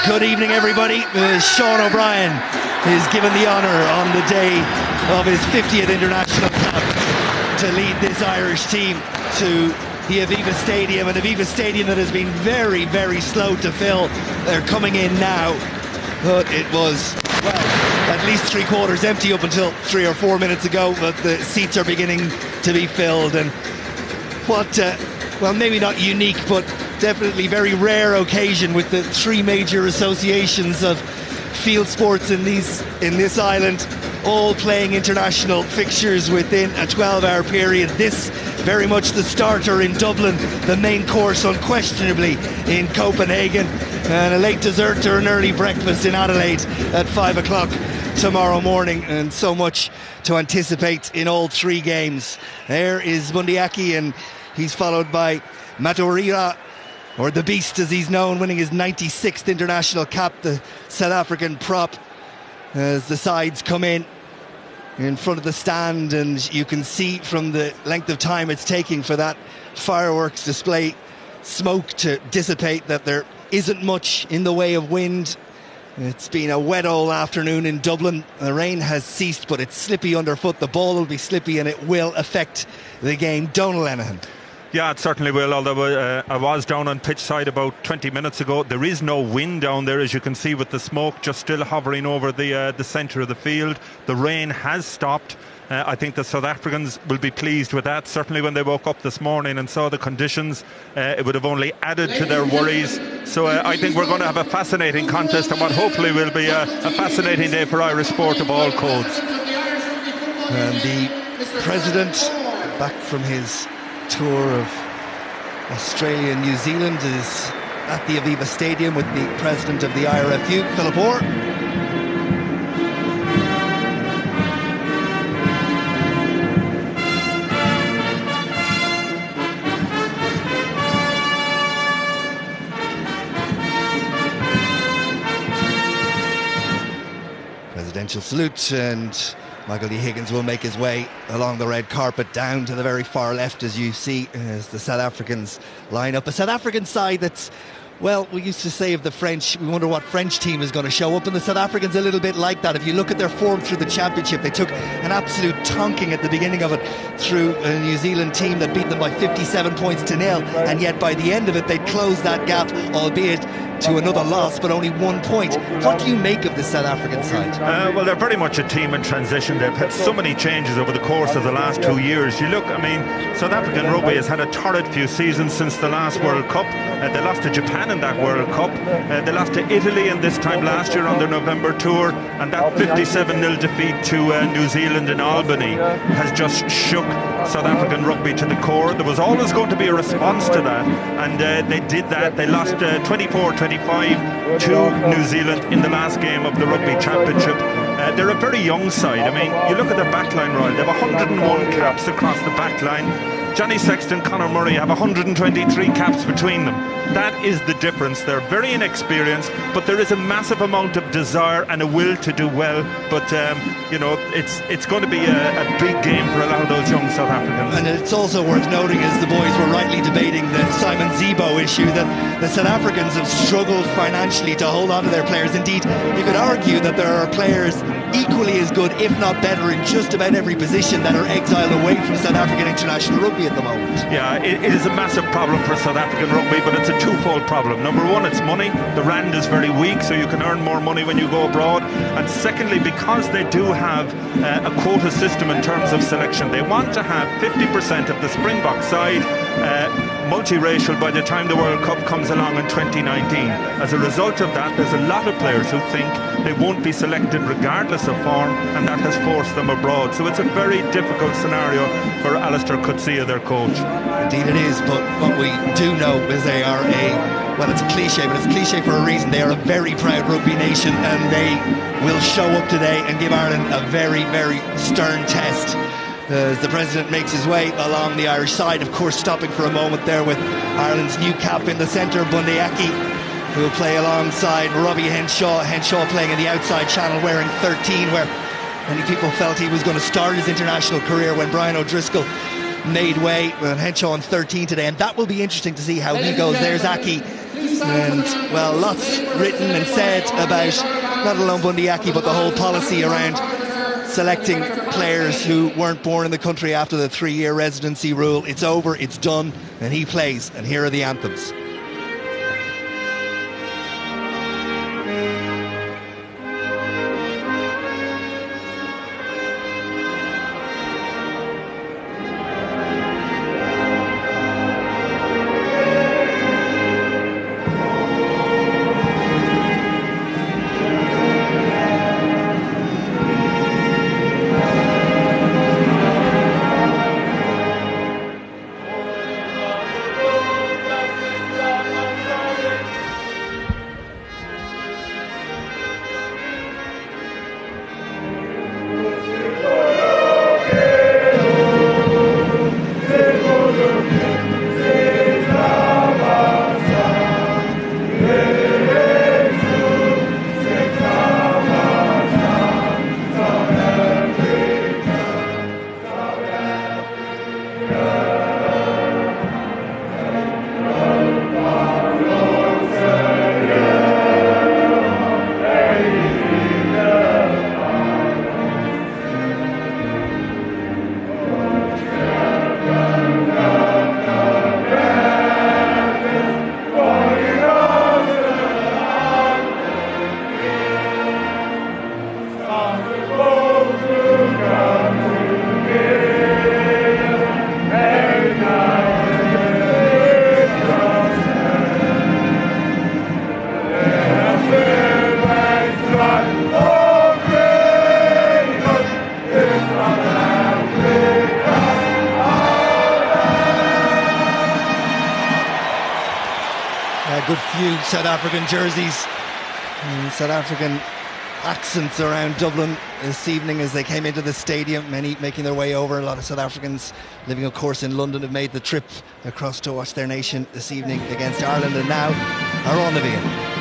Good evening, everybody. Sean O'Brien is given the honour on the day of his 50th international cap to lead this Irish team to the Aviva Stadium, an Aviva Stadium that has been very, very slow to fill. They're coming in now, but it was, well, at least three-quarters empty up until 3 or 4 minutes ago, but the seats are beginning to be filled. And what, well, maybe not unique, but definitely very rare occasion with the three major associations of field sports in this island, all playing international fixtures within a 12-hour period. This very much the starter in Dublin, the main course unquestionably in Copenhagen, and a late dessert or an early breakfast in Adelaide at 5 o'clock tomorrow morning, and so much to anticipate in all three games. There is Bundee Aki, and he's followed by Matorira, or the Beast as he's known, winning his 96th international cap, the South African prop, as the sides come in front of the stand, and you can see from the length of time it's taking for that fireworks display smoke to dissipate that there isn't much in the way of wind. It's been a wet all afternoon in Dublin. The rain has ceased, but it's slippy underfoot. The ball will be slippy and it will affect the game. Donal Lenihan. Yeah, it certainly will, although I was down on pitch side about 20 minutes ago. There is no wind down there, as you can see, with the smoke just still hovering over the centre of the field. The rain has stopped. I think the South Africans will be pleased with that. Certainly when they woke up this morning and saw the conditions, it would have only added to their worries. So I think we're going to have a fascinating contest, and what hopefully will be a fascinating day for Irish sport of all codes. And the president, back from his tour of Australia and New Zealand, is at the Aviva Stadium with the president of the IRFU, Philip Orr. Presidential salute, and Michael D. Higgins will make his way along the red carpet down to the very far left, as you see, as the South Africans line up. A South African side that's, well, we used to say of the French, we wonder what French team is going to show up, and the South Africans a little bit like that. If you look at their form through the championship, they took an absolute tonking at the beginning of it through a New Zealand team that beat them by 57 points to nil, and yet by the end of it they closed that gap, albeit to another loss, but only 1 point. What do you make of the South African side? Well, they're very much a team in transition. They've had so many changes over the course of the last 2 years. You look, I mean, South African rugby has had a torrid few seasons since the last World Cup. They lost to Japan in that World Cup. They lost to Italy, and this time last year on their November tour, and that 57-0 defeat to New Zealand in Albany has just shook South African rugby to the core. There was always going to be a response to that, and they did that. They lost 24-25 to New Zealand in the last game of the Rugby Championship. They're a very young side. I mean, you look at their backline, Royal, they have 101 caps across the backline. Johnny Sexton, Conor Murray have 123 caps between them. That is the difference. They're very inexperienced, but there is a massive amount of desire and a will to do well. But you know, it's going to be a big game for a lot of those young South Africans. And it's also worth noting, as the boys were rightly debating the Simon Zebo issue, that the South Africans have struggled financially to hold on to their players. Indeed, you could argue that there are players equally as good, if not better, in just about every position that are exiled away from South African international rugby at the moment. Yeah, it is a massive problem for South African rugby, but it's a twofold problem. Number one, it's money. The rand is very weak, so you can earn more money when you go abroad. And secondly, because they do have a quota system in terms of selection, they want to have 50% of the Springbok side multiracial by the time the World Cup comes along in 2019. As a result of that, there's a lot of players who think they won't be selected regardless of form, and that has forced them abroad. So it's a very difficult scenario for Alistair Coetzee, their coach. Indeed it is, but what we do know is they are well, it's a cliche, but it's a cliche for a reason. They are a very proud rugby nation, and they will show up today and give Ireland a very, very stern test. As the president makes his way along the Irish side, of course stopping for a moment there with Ireland's new cap in the centre, Bundee Aki, who will play alongside Robbie Henshaw. Henshaw playing in the outside channel wearing 13, where many people felt he was going to start his international career when Brian O'Driscoll made way. Henshaw on 13 today, and that will be interesting to see how he goes. There's Aki And, well, lots written and said about not alone Bundee Aki, but the whole policy around selecting players who weren't born in the country after the 3-year residency rule. It's over, it's done, and he plays. And here are the anthems. Good few South African jerseys and South African accents around Dublin this evening as they came into the stadium, many making their way over. A lot of South Africans living, of course, in London have made the trip across to watch their nation this evening against Ireland, and now are on the Vian.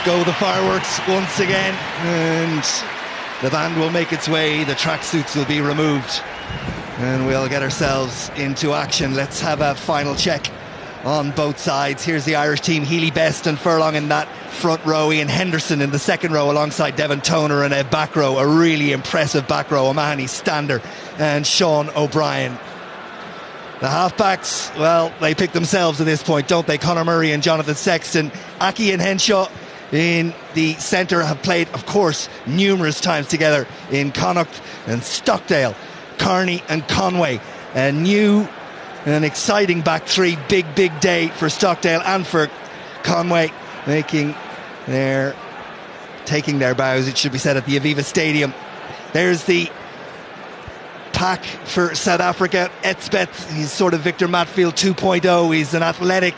Go the fireworks once again, and the band will make its way, the tracksuits will be removed, and we'll get ourselves into action. Let's have a final check on both sides. Here's the Irish team: Healy, Best and Furlong in that front row, Ian Henderson in the second row alongside Devon Toner, and a back row, a really impressive back row, O'Mahony, Stander and Sean O'Brien. The halfbacks, well, they pick themselves at this point, don't they? Conor Murray and Jonathan Sexton. Aki and Henshaw in the centre have played, of course, numerous times together in Connacht and Stockdale. Carney and Conway. A new and exciting back three. Big day for Stockdale and for Conway, taking their bows, it should be said, at the Aviva Stadium. There's the pack for South Africa. Etzbeth, he's sort of Victor Matfield 2.0. He's an athletic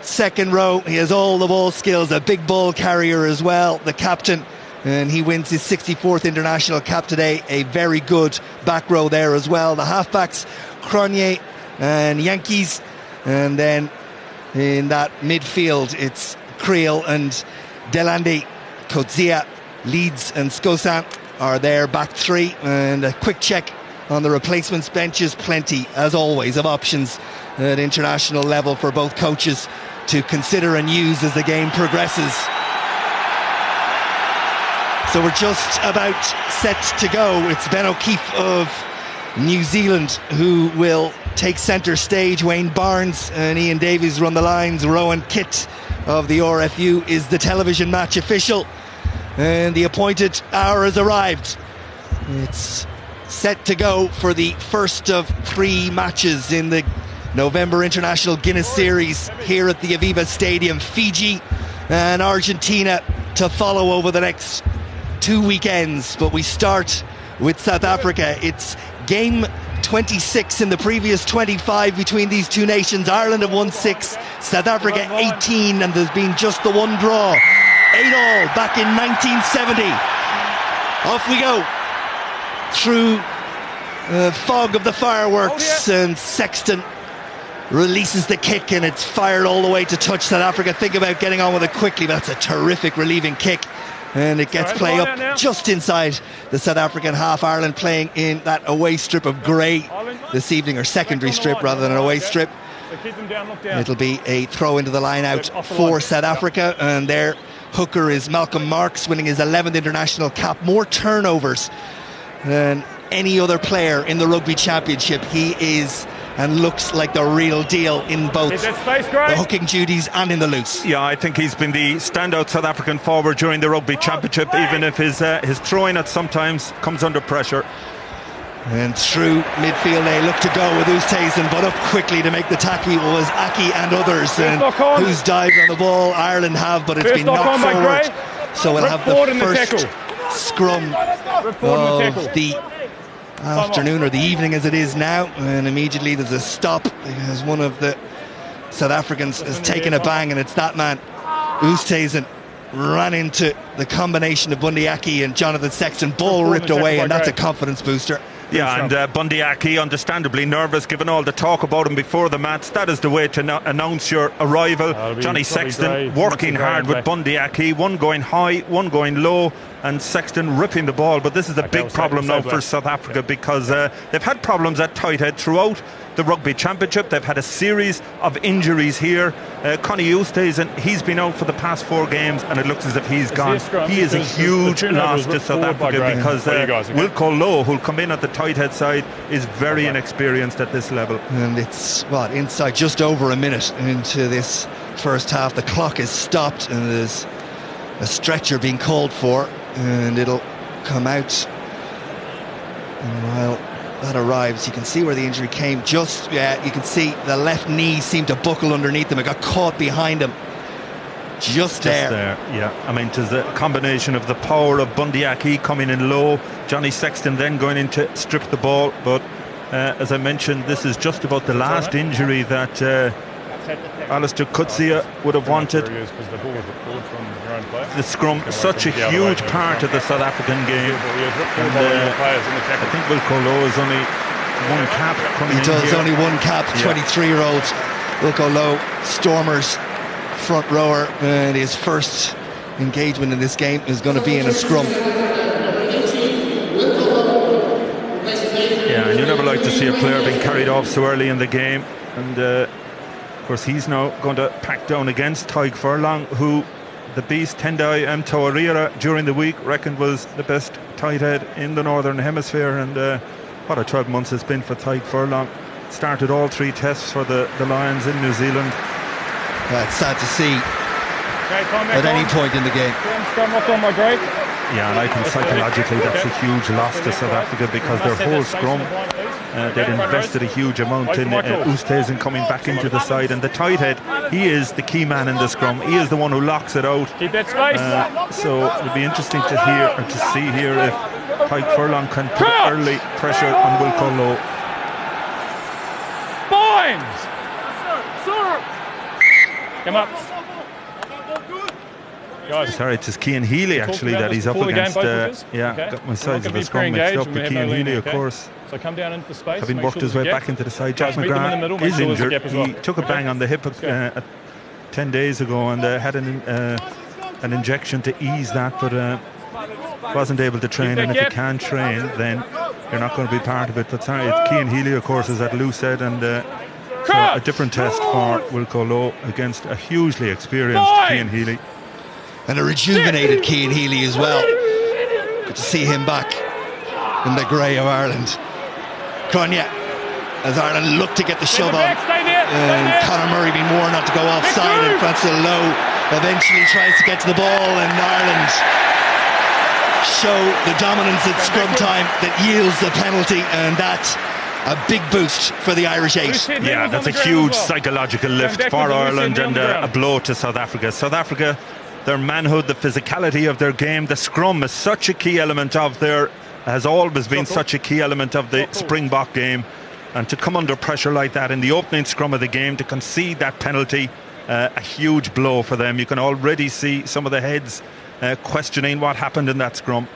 second row. He has all the ball skills, a big ball carrier as well, the captain, and he wins his 64th international cap today. A very good back row there as well. The halfbacks, Cronje and Yankees, and then in that midfield it's Creel and Delande. Coetzee, Leeds and Skosan are their back three. And a quick check on the replacements benches. Plenty, as always, of options at international level for both coaches to consider and use as the game progresses. So we're just about set to go. It's Ben O'Keefe of New Zealand who will take centre stage. Wayne Barnes and Ian Davies run the lines. Rowan Kitt of the RFU is the television match official, and the appointed hour has arrived. It's set to go for the first of three matches in the November International Guinness Series here at the Aviva Stadium. Fiji and Argentina to follow over the next 2 weekends, but we start with South Africa. It's game 26 in the previous 25 between these two nations. Ireland have won 6, South Africa 18, and there's been just the one draw. 8-all back in 1970. Off we go through the fog of the fireworks, and Sexton releases the kick and it's fired all the way to touch. South Africa think about getting on with it quickly, but that's a terrific relieving kick, and it gets play up just inside the South African half. Ireland playing in that away strip of grey this evening, or secondary strip rather than an away strip. It'll be a throw into the line out for South Africa, and their hooker is Malcolm Marx, winning his 11th international cap. More turnovers than any other player in the Rugby Championship. He is and looks like the real deal in both the hooking duties and in the loose. Yeah, I think he's been the standout South African forward during the Rugby Championship, even if his throwing at sometimes comes under pressure. And through midfield they look to go with Oosthuizen, but up quickly to make the tackle was Aki and others, and who's dived on the ball. Ireland have, but it's been knocked forward, so we'll have the first scrum of the afternoon, or the evening as it is now. And immediately there's a stop because one of the South Africans has taken a bang, and it's that man Oosthuizen ran into the combination of Bundee Aki and Jonathan Sexton. Ball ripped away, and that's a confidence booster. Yeah, and Bundee Aki, understandably nervous given all the talk about him before the match. That is the way to announce your arrival. Johnny Sexton working hard with Bundee Aki, one going high, one going low, and Sexton ripping the ball. But this is a big problem now for South Africa, because they've had problems at tight head throughout the Rugby Championship. They've had a series of injuries here. Connie Oosthuizen, he's been out for the past 4 games, and it looks as if he's gone. He is a huge loss to South Africa, because Wilco Lowe, who'll come in at the tight head side, is very inexperienced at this level. And it's inside just over a minute into this first half. The clock is stopped, and there's a stretcher being called for, and it'll come out. And while that arrives, you can see where the injury came. You can see the left knee seemed to buckle underneath him. It got caught behind him just there. Yeah, I mean, it's a combination of the power of Bundee Aki coming in low, Johnny Sexton then going in to strip the ball. But as I mentioned, this is just about the last injury that Alistair Coetzee would have wanted. The scrum, such a huge part of the South African game. And, I think Wilco Lowe is only one cap coming in. He does, here. only one cap, 23-year-old Wilco Lowe, Stormers front rower, and his first engagement in this game is going to be in a scrum. Yeah, and you never like to see a player being carried off so early in the game, and course, he's now going to pack down against Tadhg Furlong, who the beast Tendai Tawarira during the week reckoned was the best tight head in the Northern Hemisphere. And what a 12 months it's been for Tadhg Furlong. Started all 3 tests for the Lions in New Zealand. It's sad to see at any point in the game. Yeah, and I think psychologically that's a huge loss to South Africa, because their whole scrum, they'd invested a huge amount in Oosthuizen coming back into the side, and the tight head, he is the key man in the scrum. He is the one who locks it out. Keep that space. So it'll be interesting to hear or to see here if Tadhg Furlong can put early pressure on Wilco Low. Boynes! Come up. Sorry, it's Cian Healy actually that he's up against. Got my sides of the scrum mixed up with Cian Healy, of course. So come down into the space. Having worked his way back into the side, Jack McGrath is injured. He took a bang on the hip 10 days ago and had an injection to ease that, but wasn't able to train. And if you can't train, then you're not going to be part of it. But sorry, Cian Healy, of course, is at loose head, and so a different test for Wilco Low against a hugely experienced Cian Healy. And a rejuvenated Cian Healy as well. Good to see him back in the grey of Ireland. Cronje, as Ireland look to get the shove on, and Conor Murray being warned not to go offside, and Francis Lowe eventually tries to get to the ball, and Ireland show the dominance at scrum time that yields the penalty, and that's a big boost for the Irish 8. Yeah, that's a huge psychological lift for Ireland, and a blow to South Africa. South Africa, their manhood, the physicality of their game, the scrum is such a key element of has always been such a key element of the Springbok game, and to come under pressure like that in the opening scrum of the game, to concede that penalty, a huge blow for them. You can already see some of the heads questioning what happened in that scrum.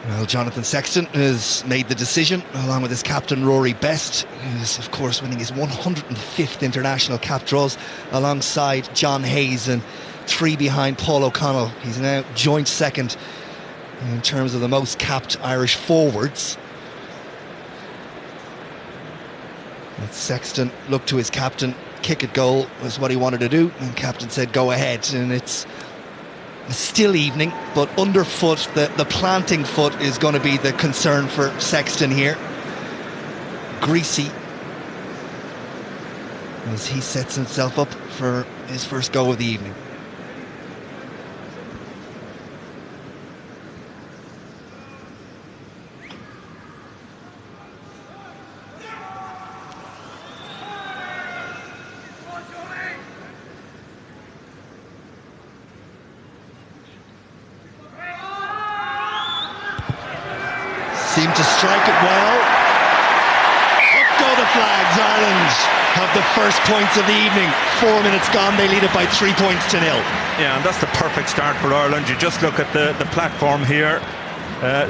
Well, Jonathan Sexton has made the decision, along with his captain Rory Best, who's of course winning his 105th international cap draws, alongside John Hayes, and 3 behind Paul O'Connell. He's now joint second in terms of the most capped Irish forwards. And Sexton looked to his captain. Kick at goal was what he wanted to do, and captain said go ahead. And it's a still evening, but underfoot, the planting foot is going to be the concern for Sexton here. Greasy, as he sets himself up for his first go of the evening. Seem to strike it well. Up go the flags. Ireland have the first points of the evening. 4 minutes gone, they lead it by 3 points to 0. Yeah, and that's the perfect start for Ireland. You just look at the platform here.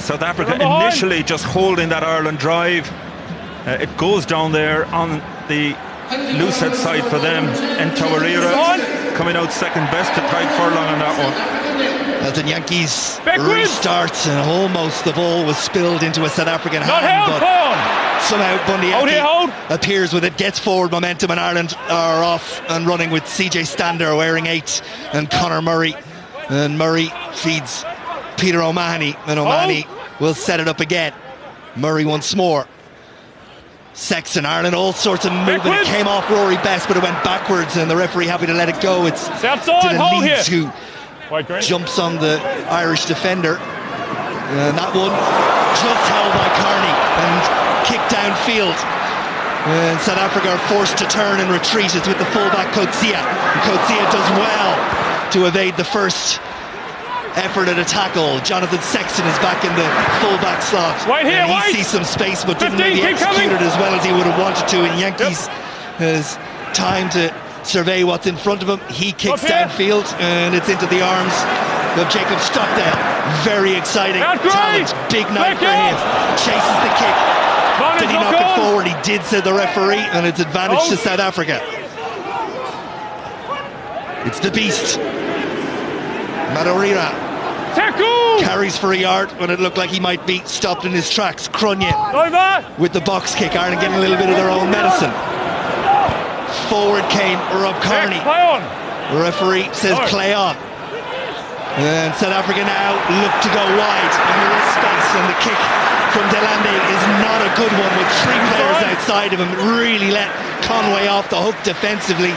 South Africa initially just holding that Ireland drive. It goes down there on the loose head side for them, and Tawarira coming out second best to Tadhg Furlong on that one. The Yankees restart, and almost the ball was spilled into a South African hand, but somehow Bundy appears with it, gets forward momentum, and Ireland are off and running with CJ Stander wearing 8 and Conor Murray, and Murray feeds Peter O'Mahony, and O'Mahony will set it up again. Murray once more. Sexton, Ireland, all sorts of movement. It came off Rory Best, but it went backwards, and the referee happy to let it go. It's Dylan Leeds who jumps on the Irish defender, and that one just held by Carney and kicked downfield, and South Africa are forced to turn and retreat. It's with the fullback Coetzee, and Coetzee does well to evade the first effort at a tackle. Jonathan Sexton is back in the fullback slot. He sees some space, but didn't really execute it as well as he would have wanted to, and Yankees has time to survey what's in front of him. He kicks downfield, and it's into the arms of Jacob Stockdale. Very exciting talent. Big night for him. Chases the kick. Did he knock it forward? He did, said the referee, and it's advantage to South Africa. It's the beast. Madarira carries for a yard when it looked like he might be stopped in his tracks. Cronje with the box kick. Ireland getting a little bit of their own medicine. Forward came Rob Kearney. Play on. The referee says play on. And South Africa now look to go wide. And there is space, and the kick from Delande is not a good one with 3 players outside of him. Really let Conway off the hook defensively.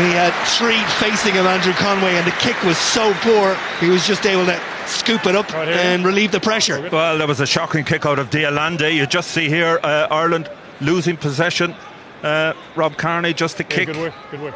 He had 3 facing him, Andrew Conway, and the kick was so poor he was just able to scoop it up and relieve the pressure. Well, there was a shocking kick out of Delande. You just see here Ireland losing possession. Rob Kearney just the kick. Good work, good work.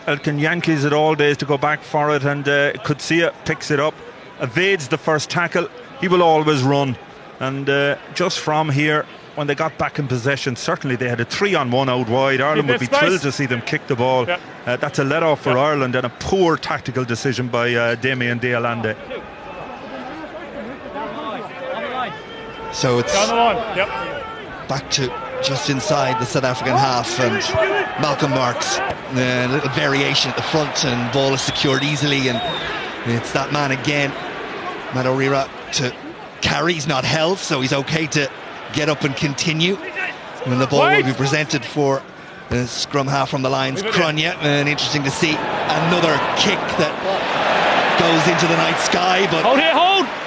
Elkin Yankees it all days to go back for it, and Kutsia picks it up, evades the first tackle. He will always run, and just from here, when they got back in possession, certainly they had a 3-on-1 out wide. Ireland would be thrilled to see them kick the ball. That's a let-off for Ireland, and a poor tactical decision by Damien Delande. So it's down the line. Back to just inside the South African half, and Malcolm Marks, a little variation at the front, and ball is secured easily, and it's that man again, Madorira, to carry. He's not held, so he's okay to get up and continue, and the ball will be presented for the scrum half from the Lions. Cronje, and interesting to see another kick that goes into the night sky, but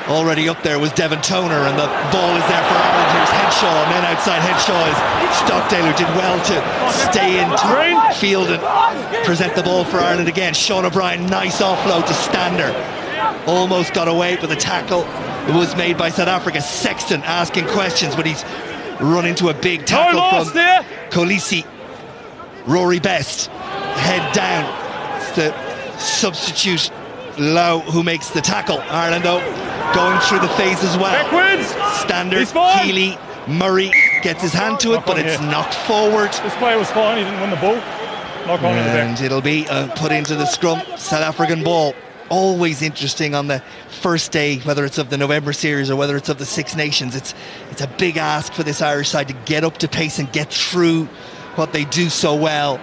already up there was Devon Toner, and the ball is there for Ireland. Here's Henshaw, and then outside Henshaw is Stockdale, who did well to stay in field and present the ball for Ireland again. Sean O'Brien, nice offload to Stander, almost got away, but the tackle was made by South Africa. Sexton asking questions, but he's run into a big tackle from Kolisi. Rory Best, head down. It's the substitute Lowe who makes the tackle. Ireland though going through the phase as well. Standard, Keeley, Murray gets his hand to it, but it's knocked forward. This player was fine, he didn't win the ball. And it'll be put into the scrum. South African ball. Always interesting on the first day, whether it's of the November series or whether it's of the Six Nations. It's a big ask for this Irish side to get up to pace and get through what they do so well.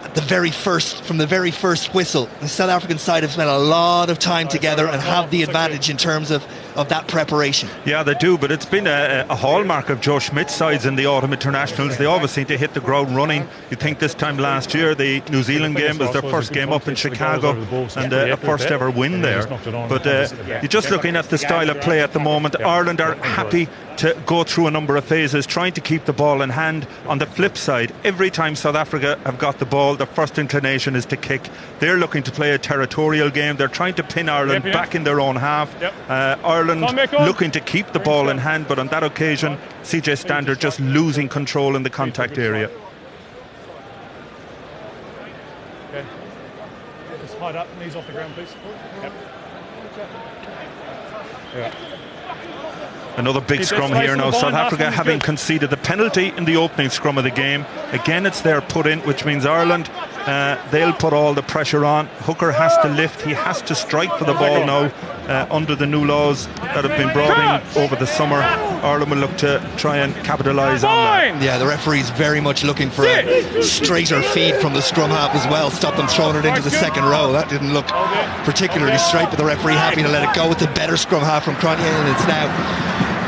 From the very first whistle, the South African side have spent a lot of time together and have the advantage in terms of that preparation. Yeah, they do, but it's been a hallmark of Joe Schmidt's sides in the autumn internationals. They always seem to hit the ground running. You think this time last year, the New Zealand game was their first game up in Chicago, and a first ever win there. But you're just looking at the style of play at the moment. Ireland are happy to go through a number of phases, trying to keep the ball in hand. On the flip side, every time South Africa have got the ball, the first inclination is to kick. They're looking to play a territorial game. They're trying to pin Ireland back in their own half. Ireland looking to keep the ball in hand, but on that occasion, CJ Stander just losing control in the contact area. Just hide up, knees off the ground, please. Another big scrum here now. South Africa having conceded the penalty in the opening scrum of the game. Again, it's their put in, which means Ireland, they'll put all the pressure on. Hooker has to lift. He has to strike for the ball now under the new laws that have been brought in over the summer. Ireland will look to try and capitalise on that. Yeah, the referee's very much looking for a straighter feed from the scrum half as well. Stop them throwing it into the second row. That didn't look particularly straight, but the referee happy to let it go with the better scrum half from Cronje, and it's now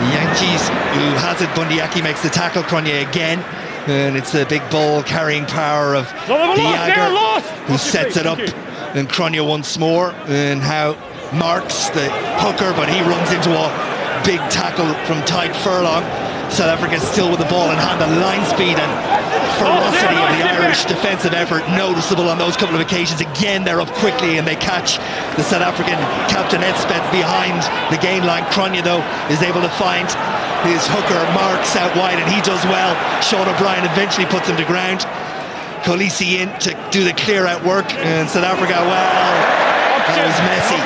the Yankees who has it. Bundyaki makes the tackle. Cronje again, and it's a big ball carrying power of Diager, who sets it up, and Cronje once more, and how Marks the hooker, but he runs into a big tackle from Tadhg Furlong. South Africa still with the ball in hand. The line speed and ferocity of the Irish defensive effort noticeable on those couple of occasions. Again, they're up quickly and they catch the South African captain Edspeth behind the gain line. Cronje though is able to find his hooker Marks out wide, and he does well. Sean O'Brien eventually puts him to ground. Kolisi in to do the clear out work, and South Africa, well, that was messy.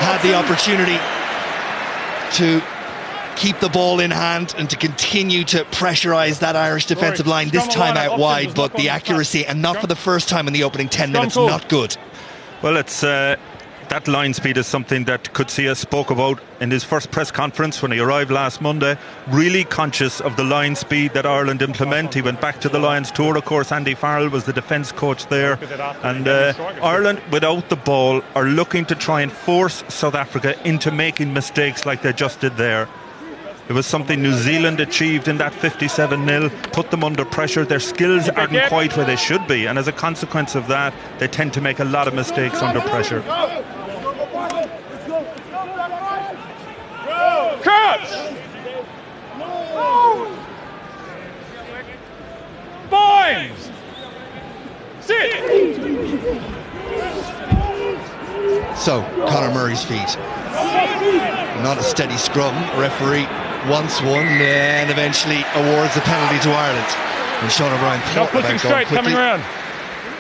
Had the opportunity to keep the ball in hand and to continue to pressurise that Irish defensive line, this time out wide, but the accuracy, and not for the first time in the opening 10 minutes, not good. Well, it's that line speed is something that Kutsia spoke about in his first press conference when he arrived last Monday. Really conscious of the line speed that Ireland implement. He went back to the Lions tour, of course. Andy Farrell was the defence coach there, and Ireland without the ball are looking to try and force South Africa into making mistakes like they just did there. It was something New Zealand achieved in that 57-0, put them under pressure. Their skills aren't quite where they should be, and as a consequence of that, they tend to make a lot of mistakes under pressure. Catch! Binds! Sit! So, Conor Murray's feet. Not a steady scrum. Referee wants one and eventually awards the penalty to Ireland. And Sean O'Brien Not pushing straight, coming round.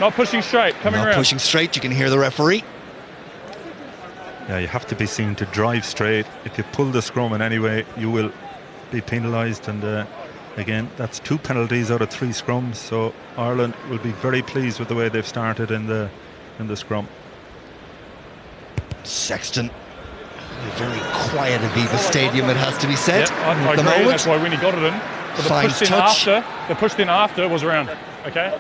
Not pushing straight, coming round. Not pushing straight, you can hear the referee. Yeah, you have to be seen to drive straight. If you pull the scrum in any way, you will be penalised. And again, that's 2 penalties out of 3 scrums. So Ireland will be very pleased with the way they've started in the scrum. Sexton, a very quiet Aviva Stadium, it has to be said. Yep, I agree, that's why Winnie got it in. But the pushed in after was around. Okay,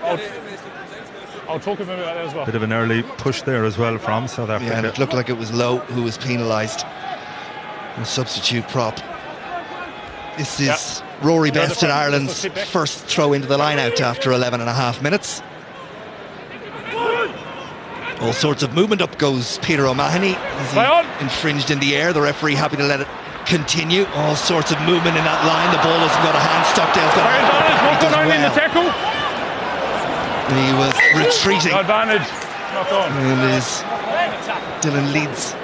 I'll talk to him about that as well. Bit of an early push there as well from South Africa. Yeah, and it looked like it was Lowe who was penalised. A substitute prop. This is Rory Best in Ireland's first throw into the line-out after 11.5 minutes. All sorts of movement. Up goes Peter O'Mahony as he infringed in the air. The referee happy to let it continue. All sorts of movement in that line. The ball doesn't got a hand. Stockdale's got a hand. In the tackle. He was retreating. No advantage. Knock on. And Dylan Leeds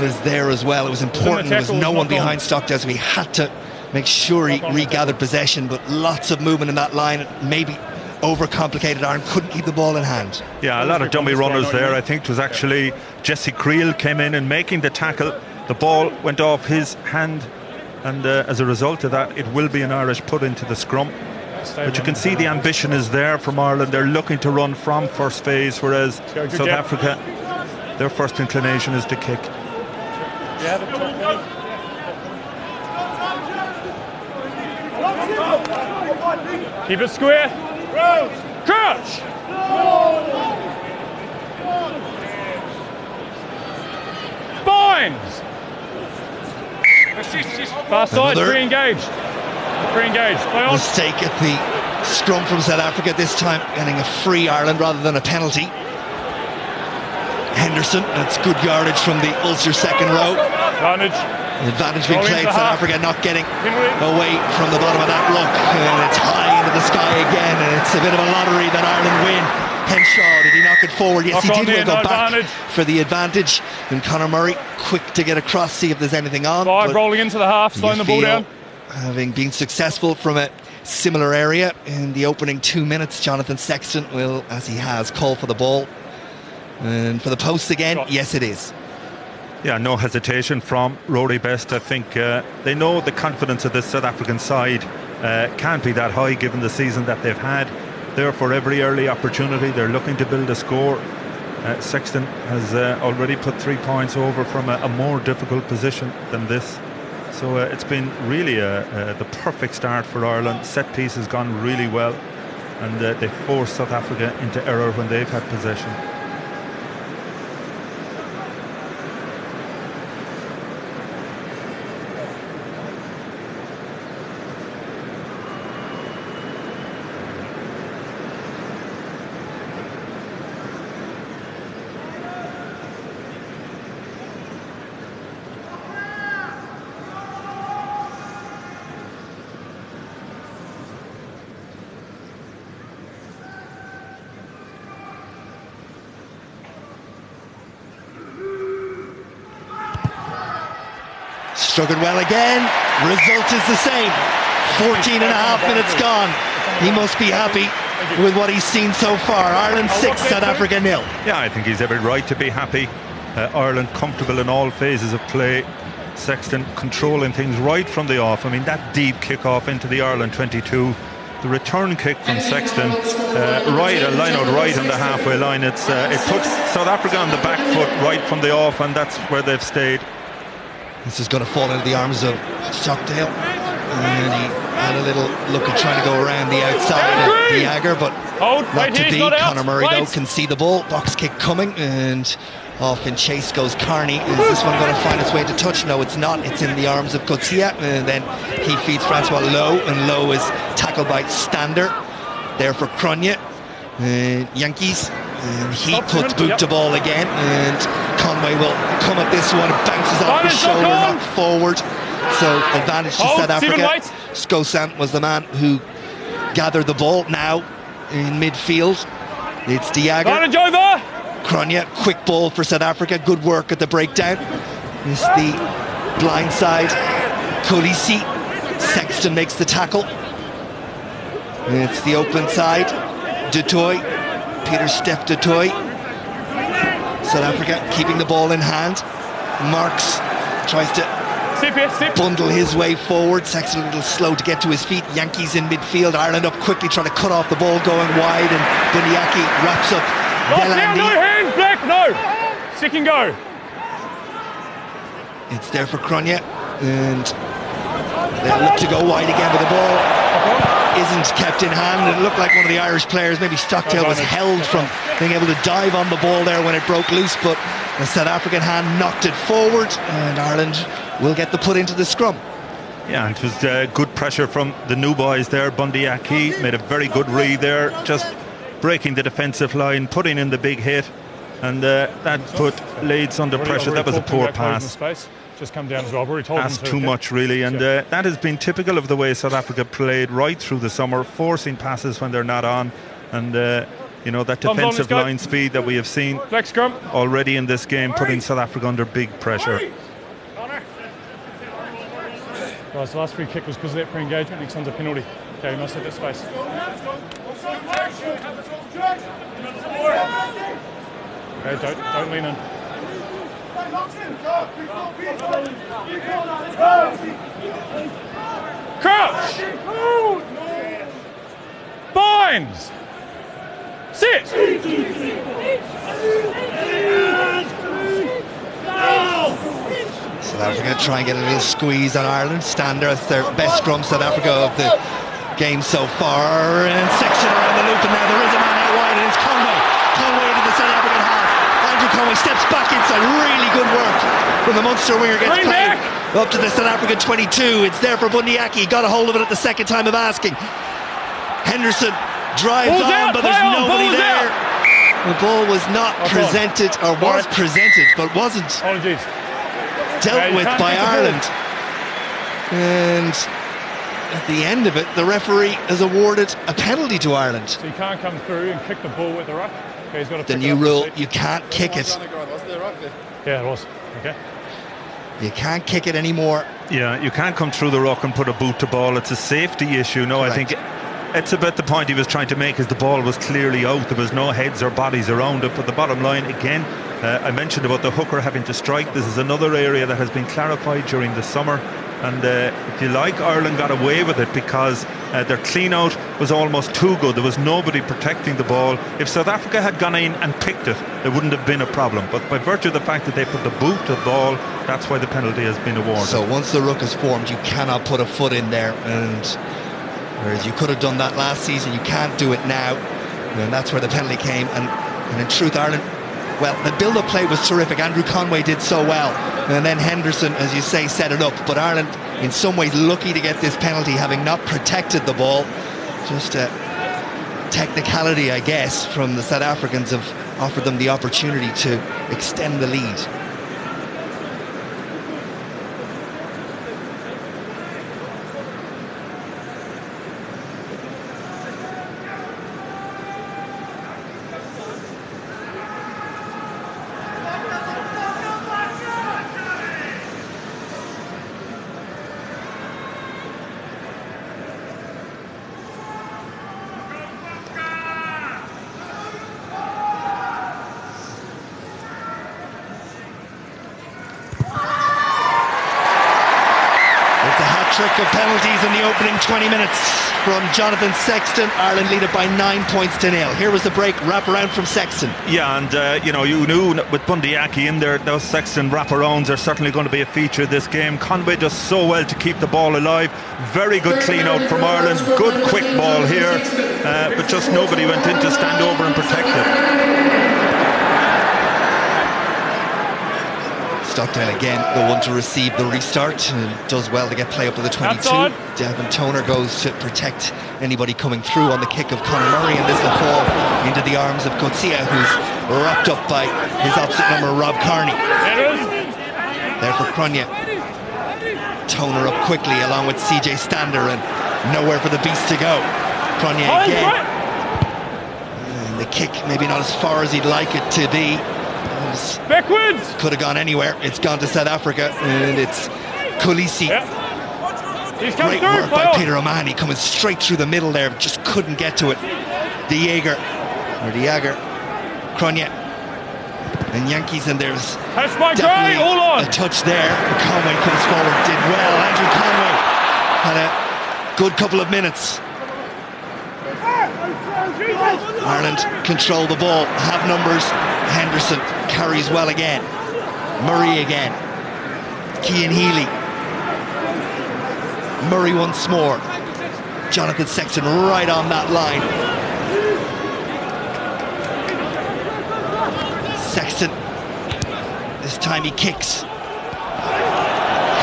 was there as well. It was important. There was no one behind Stockdale, so he had to make sure he regathered possession. But lots of movement in that line. Maybe overcomplicated. Ireland couldn't keep the ball in hand. Yeah, a lot of dummy runners there. I think it was actually Jesse Creel came in and making the tackle. The ball went off his hand, and as a result of that, it will be an Irish put into the scrum. But you can see the ambition is there from Ireland. They're looking to run from first phase, whereas South Africa, their first inclination is to kick. Keep it square. Crouch! Binds! Far side, pre-engaged. Mistake at the scrum from South Africa, this time getting a free Ireland rather than a penalty. Henderson, that's good yardage from the Ulster second row. The advantage being played, South Africa not getting away from the bottom of that ruck, and it's high into the sky again, and it's a bit of a lottery that Ireland win. Henshaw, did he knock it forward? Yes, he did. We'll go back for the advantage. And Conor Murray, quick to get across, see if there's anything on. Rolling into the half, slowing the ball down. Having been successful from a similar area in the opening 2 minutes, Jonathan Sexton will, as he has, call for the ball. And for the posts again, yes it is. Yeah, no hesitation from Rory Best. I think they know the confidence of this South African side can't be that high given the season that they've had. Therefore, every early opportunity, they're looking to build a score. Sexton has already put 3 points over from a more difficult position than this. So it's been really the perfect start for Ireland. Set piece has gone really well, and they forced South Africa into error when they've had possession. Struggled well again. Result is the same. 14.5 minutes gone. He must be happy with what he's seen so far. Ireland 6, South Africa 0. Yeah, I think he's every right to be happy. Ireland comfortable in all phases of play. Sexton controlling things right from the off. I mean, that deep kick-off into the Ireland 22. The return kick from Sexton, a line out right on the halfway line. It puts South Africa on the back foot right from the off, and that's where they've stayed. This is going to fall into the arms of Stockdale. And he had a little look at trying to go around the outside of De Jager, but not to be. Conor Murray, though, can see the ball. Box kick coming, and off in chase goes Carney. Is this one going to find its way to touch? No, it's not. It's in the arms of Coetzee, and then he feeds Francois Lowe, and Lowe is tackled by Stander. There for Cronje. Yankees. And he puts boot to ball again, and Conway will come at this one. It bounces off his shoulder, not forward. So advantage to South Africa. Skosant was the man who gathered the ball. Now in midfield, it's De Jager. Cronje, quick ball for South Africa. Good work at the breakdown. It's the blind side. Kolisi. Sexton makes the tackle. It's the open side. Du Toit. Pieter-Steph Du Toit. South Africa keeping the ball in hand. Marks tries to bundle his way forward. Sexton a little slow to get to his feet. Yankees in midfield. Ireland up quickly trying to cut off the ball going wide, and Buniaki wraps up Delandi. No hands, Black, no! Second go. It's there for Cronje, and they'll look to go wide again, but the ball isn't kept in hand. It looked like one of the Irish players, maybe Stockdale, was held from being able to dive on the ball there when it broke loose, but the South African hand knocked it forward, and Ireland will get the put into the scrum. Yeah, and it was good pressure from the new boys there. Buniaki made a very good read there, just breaking the defensive line, putting in the big hit, and that put Leeds under pressure. That was a poor pass. Just come down as well. I've already told them too much, really, and that has been typical of the way South Africa played right through the summer, forcing passes when they're not on, and that defensive line speed that we have seen already in this game, putting South Africa under big pressure. Guys, the last free kick was because of that pre-engagement. Next one's a penalty. Okay, we must hit that space. Okay, don't lean in. Crouch! Binds! Sit! South Africa try and get a little squeeze on Ireland. Stander, it's their best scrum, South Africa, of the game so far. And Sexton around the loop, and now there is a man out wide, and it's Conway. Conway into the South African half. Andrew Conway steps back inside. Really good work from the Munster winger. Gets played up to the South African 22. It's there for Buniaki. Got a hold of it at the second time of asking. Henderson drives on, but there's nobody there. The ball was not presented, or was presented, but wasn't dealt with by Ireland. And at the end of it, the referee has awarded a penalty to Ireland. So you can't come through and kick the ball with the ruck. Okay, he's got to the new rule, you can't kick it. Yeah, it was. Okay. You can't kick it anymore. Yeah, you can't come through the ruck and put a boot to ball. It's a safety issue. No, correct. I think it's about the point he was trying to make, is the ball was clearly out. There was no heads or bodies around it. But the bottom line, again, I mentioned about the hooker having to strike. This is another area that has been clarified during the summer. And if you like, Ireland got away with it because their clean out was almost too good. There was nobody protecting the ball. If South Africa had gone in and picked it, there wouldn't have been a problem. But by virtue of the fact that they put the boot to the ball, that's why the penalty has been awarded. So once the ruck is formed, you cannot put a foot in there. And whereas you could have done that last season, you can't do it now. And that's where the penalty came. And in truth, Ireland, well, the build-up play was terrific. Andrew Conway did so well. And then Henderson, as you say, set it up. But Ireland, in some ways, lucky to get this penalty, having not protected the ball. Just a technicality, I guess, from the South Africans have offered them the opportunity to extend the lead. Trick of penalties in the opening 20 minutes from Jonathan Sexton. Ireland lead it by 9 points to 0. Here was the break, wrap around from Sexton. Yeah, and you knew with Bundee Aki in there, those Sexton wraparounds are certainly going to be a feature of this game. Conway does so well to keep the ball alive. Very good clean out from Ireland. Good quick ball here, but just nobody went in to stand over and protect it. Stockdale again, the one to receive the restart, and does well to get play up to the 22. Outside. Devin Toner goes to protect anybody coming through on the kick of Conor Murray, and this will fall into the arms of Coetzee, who's wrapped up by his opposite number, Rob Kearney. There for Cronje. Toner up quickly along with CJ Stander, and nowhere for the beast to go. Cronje again. And the kick maybe not as far as he'd like it to be. Backwards! Could have gone anywhere. It's gone to South Africa, and it's Kolisi. Great work by Peter O'Mahony, coming straight through the middle there, just couldn't get to it. De Jager, Cronje, and Yankees, and there's definitely a touch there. Conway comes forward, did well. Andrew Conway had a good couple of minutes. Ireland control the ball, have numbers. Henderson carries well again. Murray again. Cian Healy. Murray once more. Jonathan Sexton right on that line. Sexton. This time he kicks.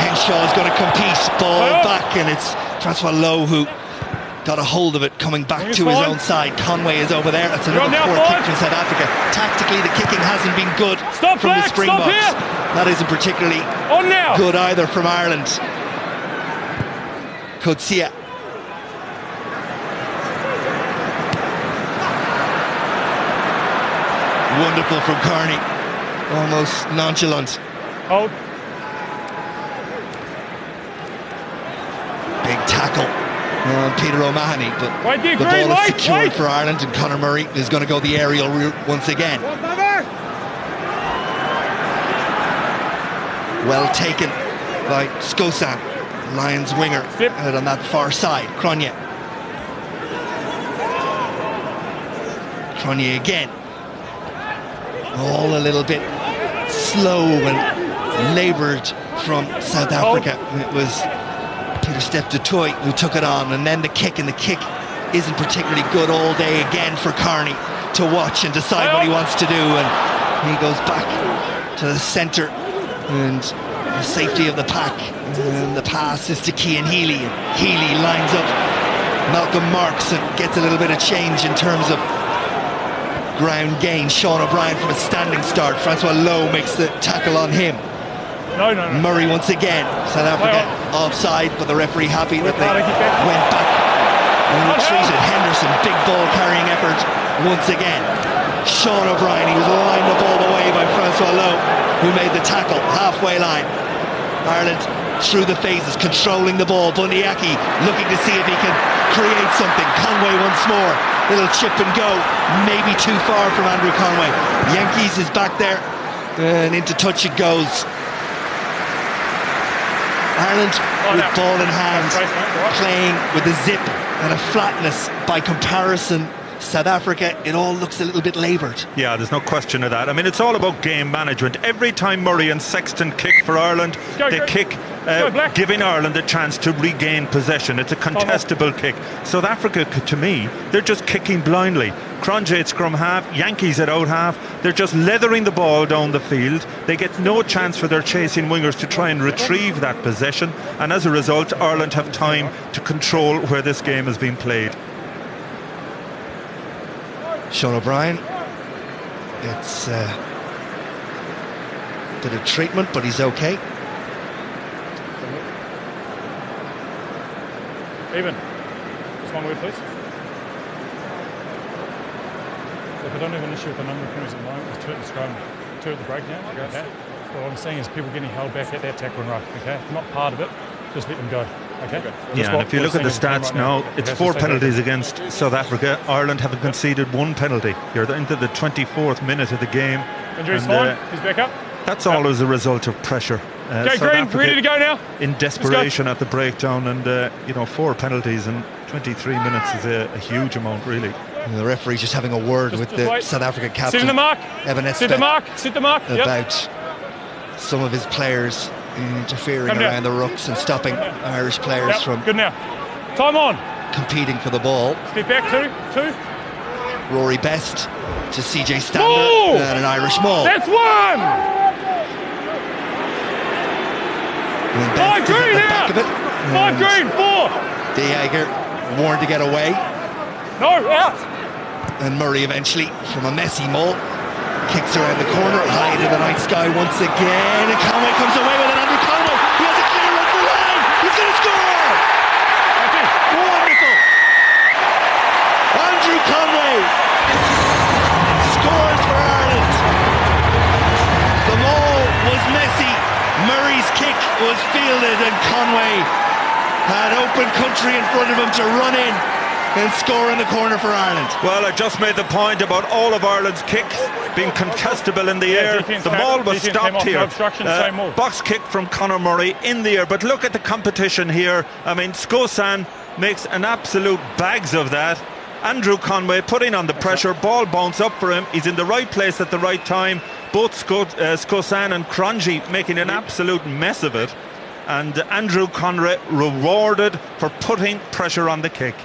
Henshaw is going to compete. Ball back, and it's Francois Lowe who got a hold of it, coming back to his own side. Conway is over there. That's another poor kick from South Africa. Tactically, the kicking hasn't been good from the Springboks. That isn't particularly good either from Ireland. Coetzee. Wonderful from Kearney. Almost nonchalant. Hold. Big tackle. Peter O'Mahony, but the ball is secured for Ireland, and Conor Murray is going to go the aerial route once again. Well taken by Skosan, Lions winger, out on that far side. Cronje again. All a little bit slow and laboured from South Africa. It was Steph du Toit who took it on, and then the kick isn't particularly good all day again for Kearney to watch and decide what he wants to do, and he goes back to the centre and the safety of the pack, and the pass is to Cian Healy. Healy lines up Malcolm Marks and gets a little bit of change in terms of ground gain. Sean O'Brien from a standing start. Francois Lowe makes the tackle on him. No. Murray once again. South Africa offside, but the referee happy that they went back and retreated. Henderson, big ball carrying effort once again. Sean O'Brien, he was lined up all the way by Francois Lowe, who made the tackle halfway line. Ireland through the phases, controlling the ball. Bundee Aki looking to see if he can create something. Conway once more, little chip and go, maybe too far from Andrew Conway. Yankees is back there, and into touch it goes. Ireland with ball in hand, playing with a zip and a flatness. By comparison, South Africa, it all looks a little bit laboured. Yeah, there's no question of that. I mean, it's all about game management. Every time Murray and Sexton kick for Ireland, they kick giving Ireland a chance to regain possession. It's a contestable kick. South Africa, to me, they're just kicking blindly. Cronje at scrum half, Yankees at out half, they're just leathering the ball down the field. They get no chance for their chasing wingers to try and retrieve that possession, and as a result, Ireland have time to control where this game has been played. Sean O'Brien, it's a bit of treatment, but he's okay. Even. Just one word, please. Look, I don't have an issue with the number of penalties at the moment. There's 2 at the scrum, 2 at the breakdown. Okay. But what I'm saying is people getting held back at that tackle and ruck. Okay, if not part of it, just let them go. Okay. Yeah, and if you look at the stats now, it's 4 penalties against South Africa. Ireland haven't conceded 1 penalty. You're into the 24th minute of the game. Injury's fine. He's back up. That's all as a result of pressure. Okay, South Green, Africa ready to go now? in desperation at the breakdown, and 4 penalties in 23 minutes is a huge amount, really. And the referee just having a word with the wait. South African captain. Sit in the mark. Evan Sit the Espe, mark. Sit the mark. Yep. about some of his players interfering Come down. around the rucks and stopping Irish players Yep. from Good now. Time on. competing for the ball. Step back, two. Rory Best to CJ Stander Maul! and an Irish maul. That's one. And Five Best is at Green the now. back of it. 5 Green, 4. De Jager warned to get away, No, out. and Murray eventually from a messy maul kicks around the corner, high to the night sky once again, and Conway comes away with it. Andrew Conway, he has a clear run for line. He's going to score. Okay. Wonderful. Andrew Conway scores for Ireland. The maul was messy. Murray's kick was fielded, and Conway had open country in front of him to run in and score in the corner for Ireland. Well, I just made the point about all of Ireland's kicks being contestable in the air. defence The came- ball was defence came stopped off, no here. obstruction, same move. Box kick from Conor Murray in the air. But look at the competition here. I mean, Skosan makes an absolute bags of that. Andrew Conway putting on the pressure, ball bounce up for him. He's in the right place at the right time. Both Skosan and Cronje making an absolute mess of it. And Andrew Conway rewarded for putting pressure on the kick.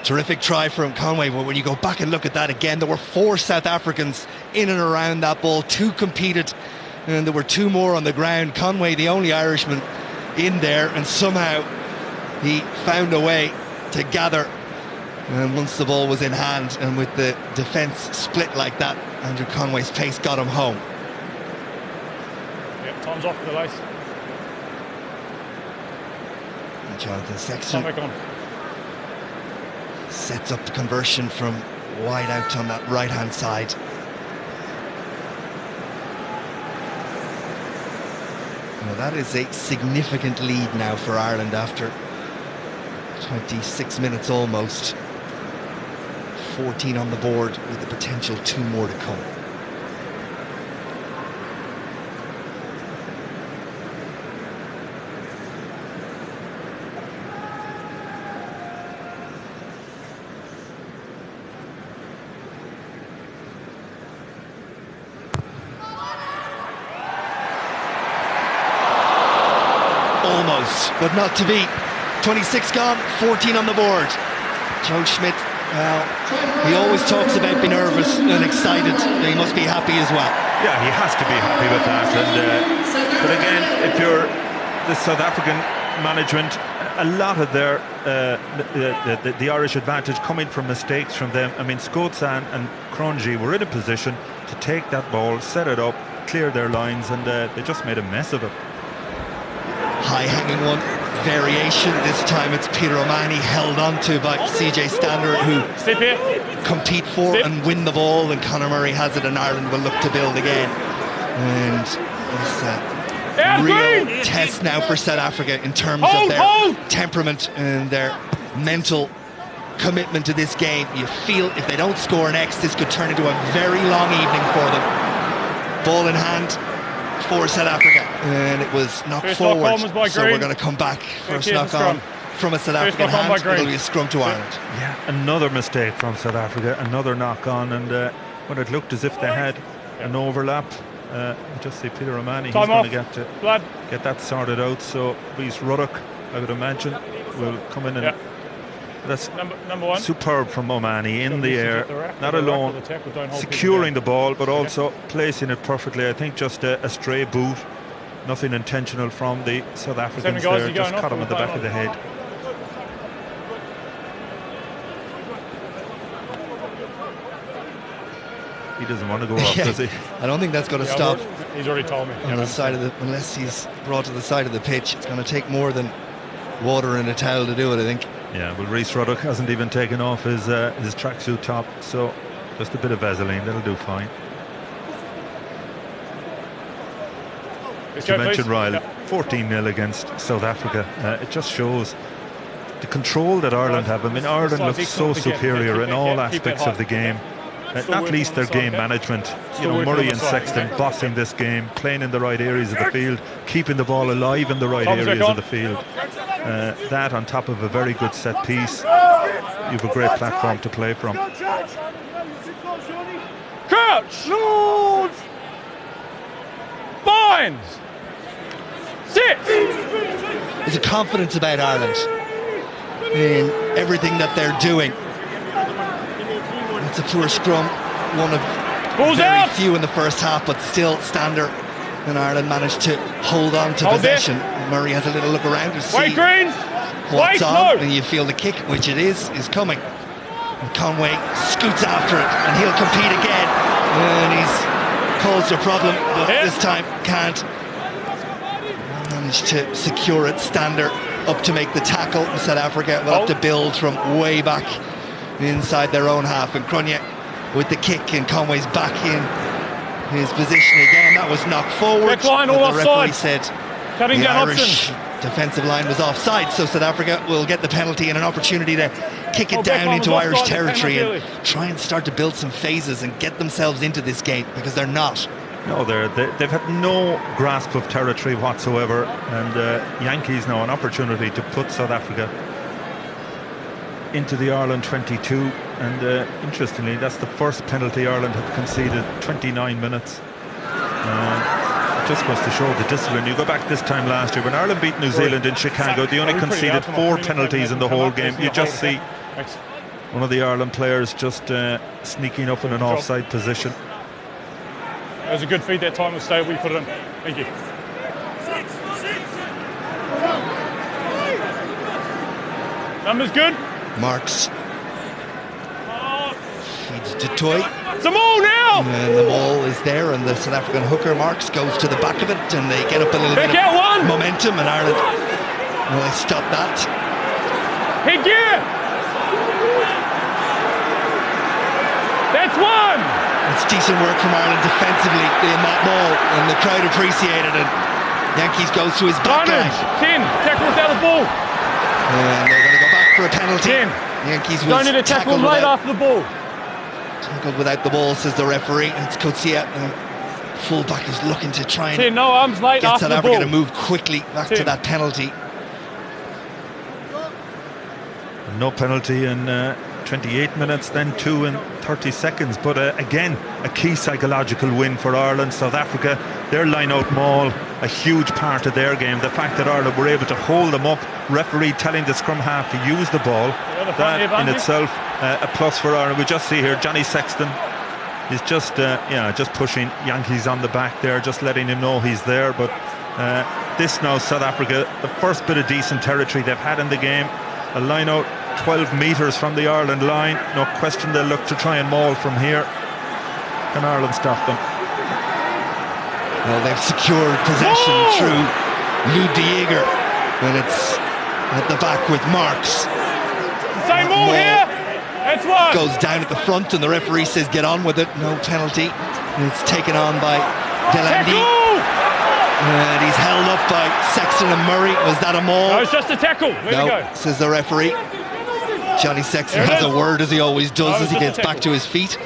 Terrific try from Conway, but when you go back and look at that again, there were 4 South Africans in and around that ball. 2 competed, and there were 2 more on the ground. Conway, the only Irishman in there, and somehow he found a way to gather. And once the ball was in hand, and with the defence split like that, Andrew Conway's pace got him home. Yep, time's off for the lace. And Jonathan Time Sexton back on. sets up the conversion from wide out on that right-hand side. Well, that is a significant lead now for Ireland after 26 minutes almost. 14 on the board with the potential 2 more to come. Almost, but not to be. 26 gone, 14 on the board. Joe Schmidt, well, he always talks about being nervous and excited. He must be happy as well. Yeah, he has to be happy with that. And but again, if you're the South African management, a lot of their the Irish advantage coming from mistakes from them. I mean, Skosan and Cronje were in a position to take that ball, set it up, clear their lines, and they just made a mess of it. High hanging one, variation. This time it's Peter O'Mahony held onto by CJ Stander, who Step here. compete for Step. and win the ball, and Conor Murray has it, and Ireland will look to build again. And it's a real test now for South Africa in terms of their temperament and their mental commitment to this game. You feel if they don't score next, this could turn into a very long evening for them. Ball in hand for South Africa, and it was knocked First knock forward, on was by so Green. we're going to come back. First here's knock the on scrum. from a South First African knock on by hand. Green. It'll be a scrum to Ireland. Yeah, another mistake from South Africa, another knock on, and when it looked as if they had an overlap, you just see Peter O'Mahony, he's Time going off. to Blood. get that sorted out. So Rhys Ruddock, I would imagine, will come in and that's Number 1. superb from O'Mahony in the Usage air, at the rack, not at the rack alone or the tackle, don't hold people securing the down. ball, but also placing it perfectly. I think just a stray boot, nothing intentional from the South Africans guys, there, you just going caught off him or in the back playing of the head. He doesn't want to go off, Yeah, does he? I don't think that's going to Yeah, stop He's already told me. on the side of the, unless he's brought to the side of the pitch. It's going to take more than water and a towel to do it, I think. Yeah, well, Rhys Ruddock hasn't even taken off his tracksuit top, so just a bit of Vaseline, that'll do fine. Let's You go, mentioned please. Ryle, Yep. 14-0 against South Africa. It just shows the control that Ireland have. I mean, Ireland looks so superior in all aspects of the game. not least their game management. You know, Murray and Sexton bossing this game, playing in the right areas of the field, keeping the ball alive in the right areas of the field. That on top of a very good set piece, you've a great platform to play from. Crouch! Binds! Sit! There's a confidence about Ireland in everything that they're doing. It's a poor scrum, one of very few in the first half, but still Stander and Ireland managed to hold on to possession. Murray has a little look around to see what's on, and you feel the kick, which it is coming. And Conway scoots after it, and he'll compete again. And he's caused a problem, but this time can't. Managed to secure it. Stander up to make the tackle. South Africa will have to build from way back inside their own half. And Cronje with the kick, and Conway's back in his position again. That was knocked forward. The referee said the Irish defensive line was offside, so South Africa will get the penalty and an opportunity to kick it down into Irish territory and try and start to build some phases and get themselves into this game, because they're not. No, they've had no grasp of territory whatsoever, and Yankees now an opportunity to put South Africa into the Ireland 22, and interestingly, that's the first penalty Ireland have conceded 29 minutes. It just goes to show the discipline. You go back this time last year when Ireland beat New Zealand in Chicago, they only conceded 4 penalties in the whole game. You just see one of the Ireland players just sneaking up in an offside position. It was a good feed that time. We'll stay. We put it in. Thank you. Numbers good. Marks feeds to Toy. It's a maul now. And the ball is there, and the South African hooker Marks goes to the back of it, and they get up a little bit of momentum, and Ireland will stop that. Hit gear. That's one. It's decent work from Ireland defensively in that ball, and the crowd appreciated it. Yankees goes to his back line. 10, tackle without the ball. And they're going to go back for a penalty. 10. Yankees was don't need to tackle him late after the ball. Tackled without the ball, says the referee. It's Coetzee. Fullback is looking to try and 10, no arms late get after South the ball. Africa to move quickly back to that penalty. No penalty in 28 minutes, then 2 in 30 seconds. But again, a key psychological win for Ireland. South Africa, their line-out maul, a huge part of their game. The fact that Ireland were able to hold them up, referee telling the scrum half to use the ball, that in itself a plus for Ireland. We just see here Johnny Sexton is just pushing Yankees on the back there, just letting him know he's there. But this now South Africa, the first bit of decent territory they've had in the game. A line-out 12 metres from the Ireland line. No question they'll look to try and maul from here. Can Ireland stop them? Well, they've secured possession through Lou de Jager, and it's at the back with Marks. Same ball here. That's one. Goes down at the front, and the referee says get on with it. No penalty. And it's taken on by Delandy. And he's held up by Sexton and Murray. Was that a maul? No, it's just a tackle. There we go. Says the referee. Johnny Sexton has a word, as he always does, as he gets back to his feet.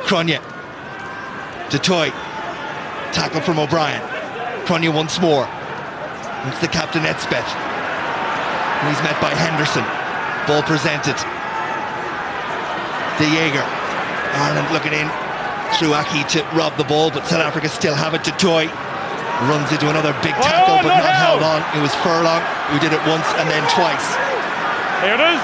Cronje. Du Toit. Tackle from O'Brien. Cronje once more. It's the captain, Elspeth. And he's met by Henderson. Ball presented. De Jager. Ireland looking in through Aki to rob the ball, but South Africa still have it. Du Toit runs into another big tackle, but not held on. It was Furlong who did it once and then twice. Here it is.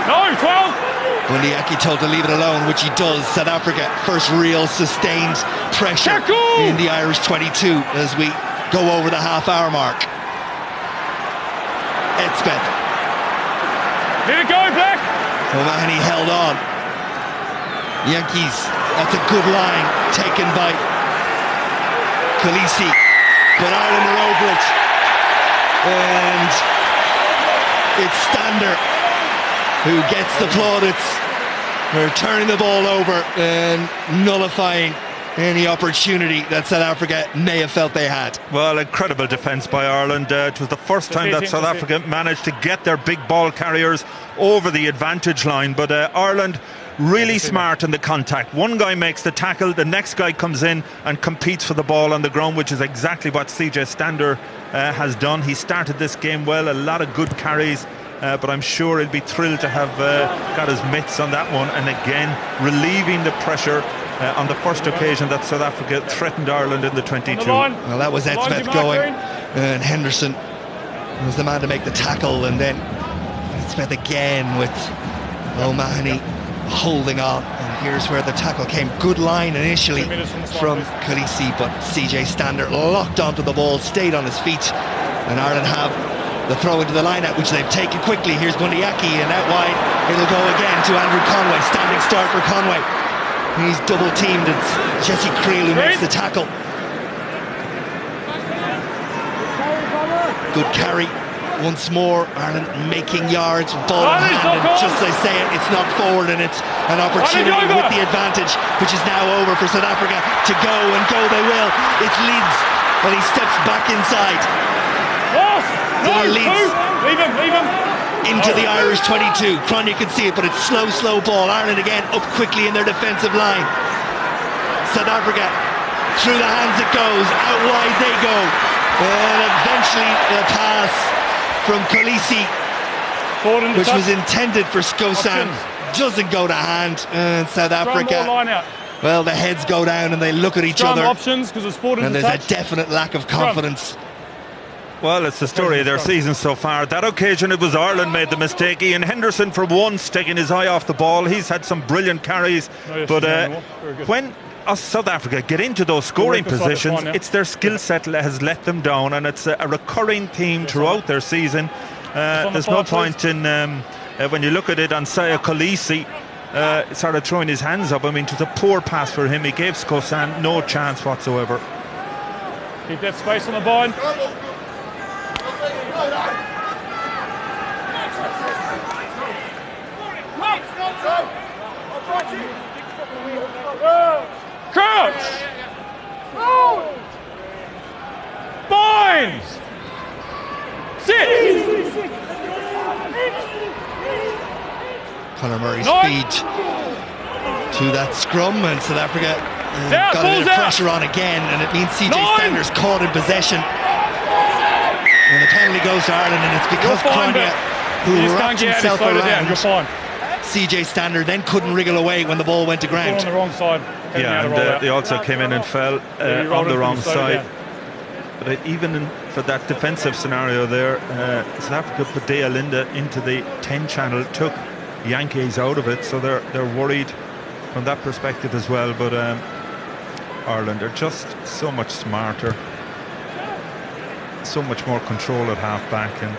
No, 12. Bundee Aki told to leave it alone, which he does. South Africa, first real sustained pressure in the Irish 22 as we go over the half-hour mark. Elspeth. Let it go, Black. O'Mahony held on. Yankees, that's a good line taken by Khaleesi, but Ireland are over it, and it's Stander who gets the plaudits for turning the ball over and nullifying any opportunity that South Africa may have felt they had. Well, incredible defence by Ireland. It was the first time that South Africa managed to get their big ball carriers over the advantage line, but Ireland really smart in the contact. One guy makes the tackle, the next guy comes in and competes for the ball on the ground, which is exactly what CJ Stander has done. He started this game well, a lot of good carries, but I'm sure he'll be thrilled to have got his mitts on that one, and again relieving the pressure on the first occasion that South Africa threatened Ireland in the 22. Well, that was Ed Smith going, and Henderson was the man to make the tackle, and then Ed Smith again with O'Mahony holding on, and here's where the tackle came. Good line initially from Khaleesi, but CJ Stander locked onto the ball, stayed on his feet, and Ireland have the throw into the line-out, which they've taken quickly. Here's Bundyaki, and out wide it'll go again to Andrew Conway. Standing start for Conway. He's double teamed. It's Jesse Creel who makes the tackle. Good carry once more. Ireland making yards, ball in hand, and just as I say it, it's knocked forward, and it's an opportunity with the advantage, which is now over for South Africa to go, and go they will. It's Leeds, and he steps back inside. Leave him. Into the Irish 22. Cronje can see it, but it's slow ball. Ireland again up quickly in their defensive line. South Africa, through the hands it goes, out wide they go, and eventually the pass from Khaleesi, which was intended for Skosan, doesn't go to hand, and South Africa, well, the heads go down and they look at each other, and there's a definite lack of confidence. Well, it's the story of their season so far. That occasion it was Ireland made the mistake. Ian Henderson for once taking his eye off the ball. He's had some brilliant carries, but when us South Africa get into those scoring positions, it's their skill set that has let them down, and it's a recurring theme throughout their season. There's no point in when you look at it, Ansaya Khaleesi started throwing his hands up. I mean, it was a poor pass for him. He gave Skosan no chance whatsoever. Keep that space on the board. Crouch! Binds! Sit! Conor Murray's feed to that scrum, and South Africa got a bit of pressure on again, and it means CJ Stander's caught in possession. And the penalty goes to Ireland, and it's because Cronje, who wrapped himself around CJ Stander, then couldn't wriggle away when the ball went to ground. On the wrong side. Yeah, and they also came in and fell on the wrong side. But even for that defensive scenario there, South Africa put De Alinda into the 10 channel, took Yankees out of it, so they're worried from that perspective as well. But Ireland are just so much smarter, so much more control at half back, and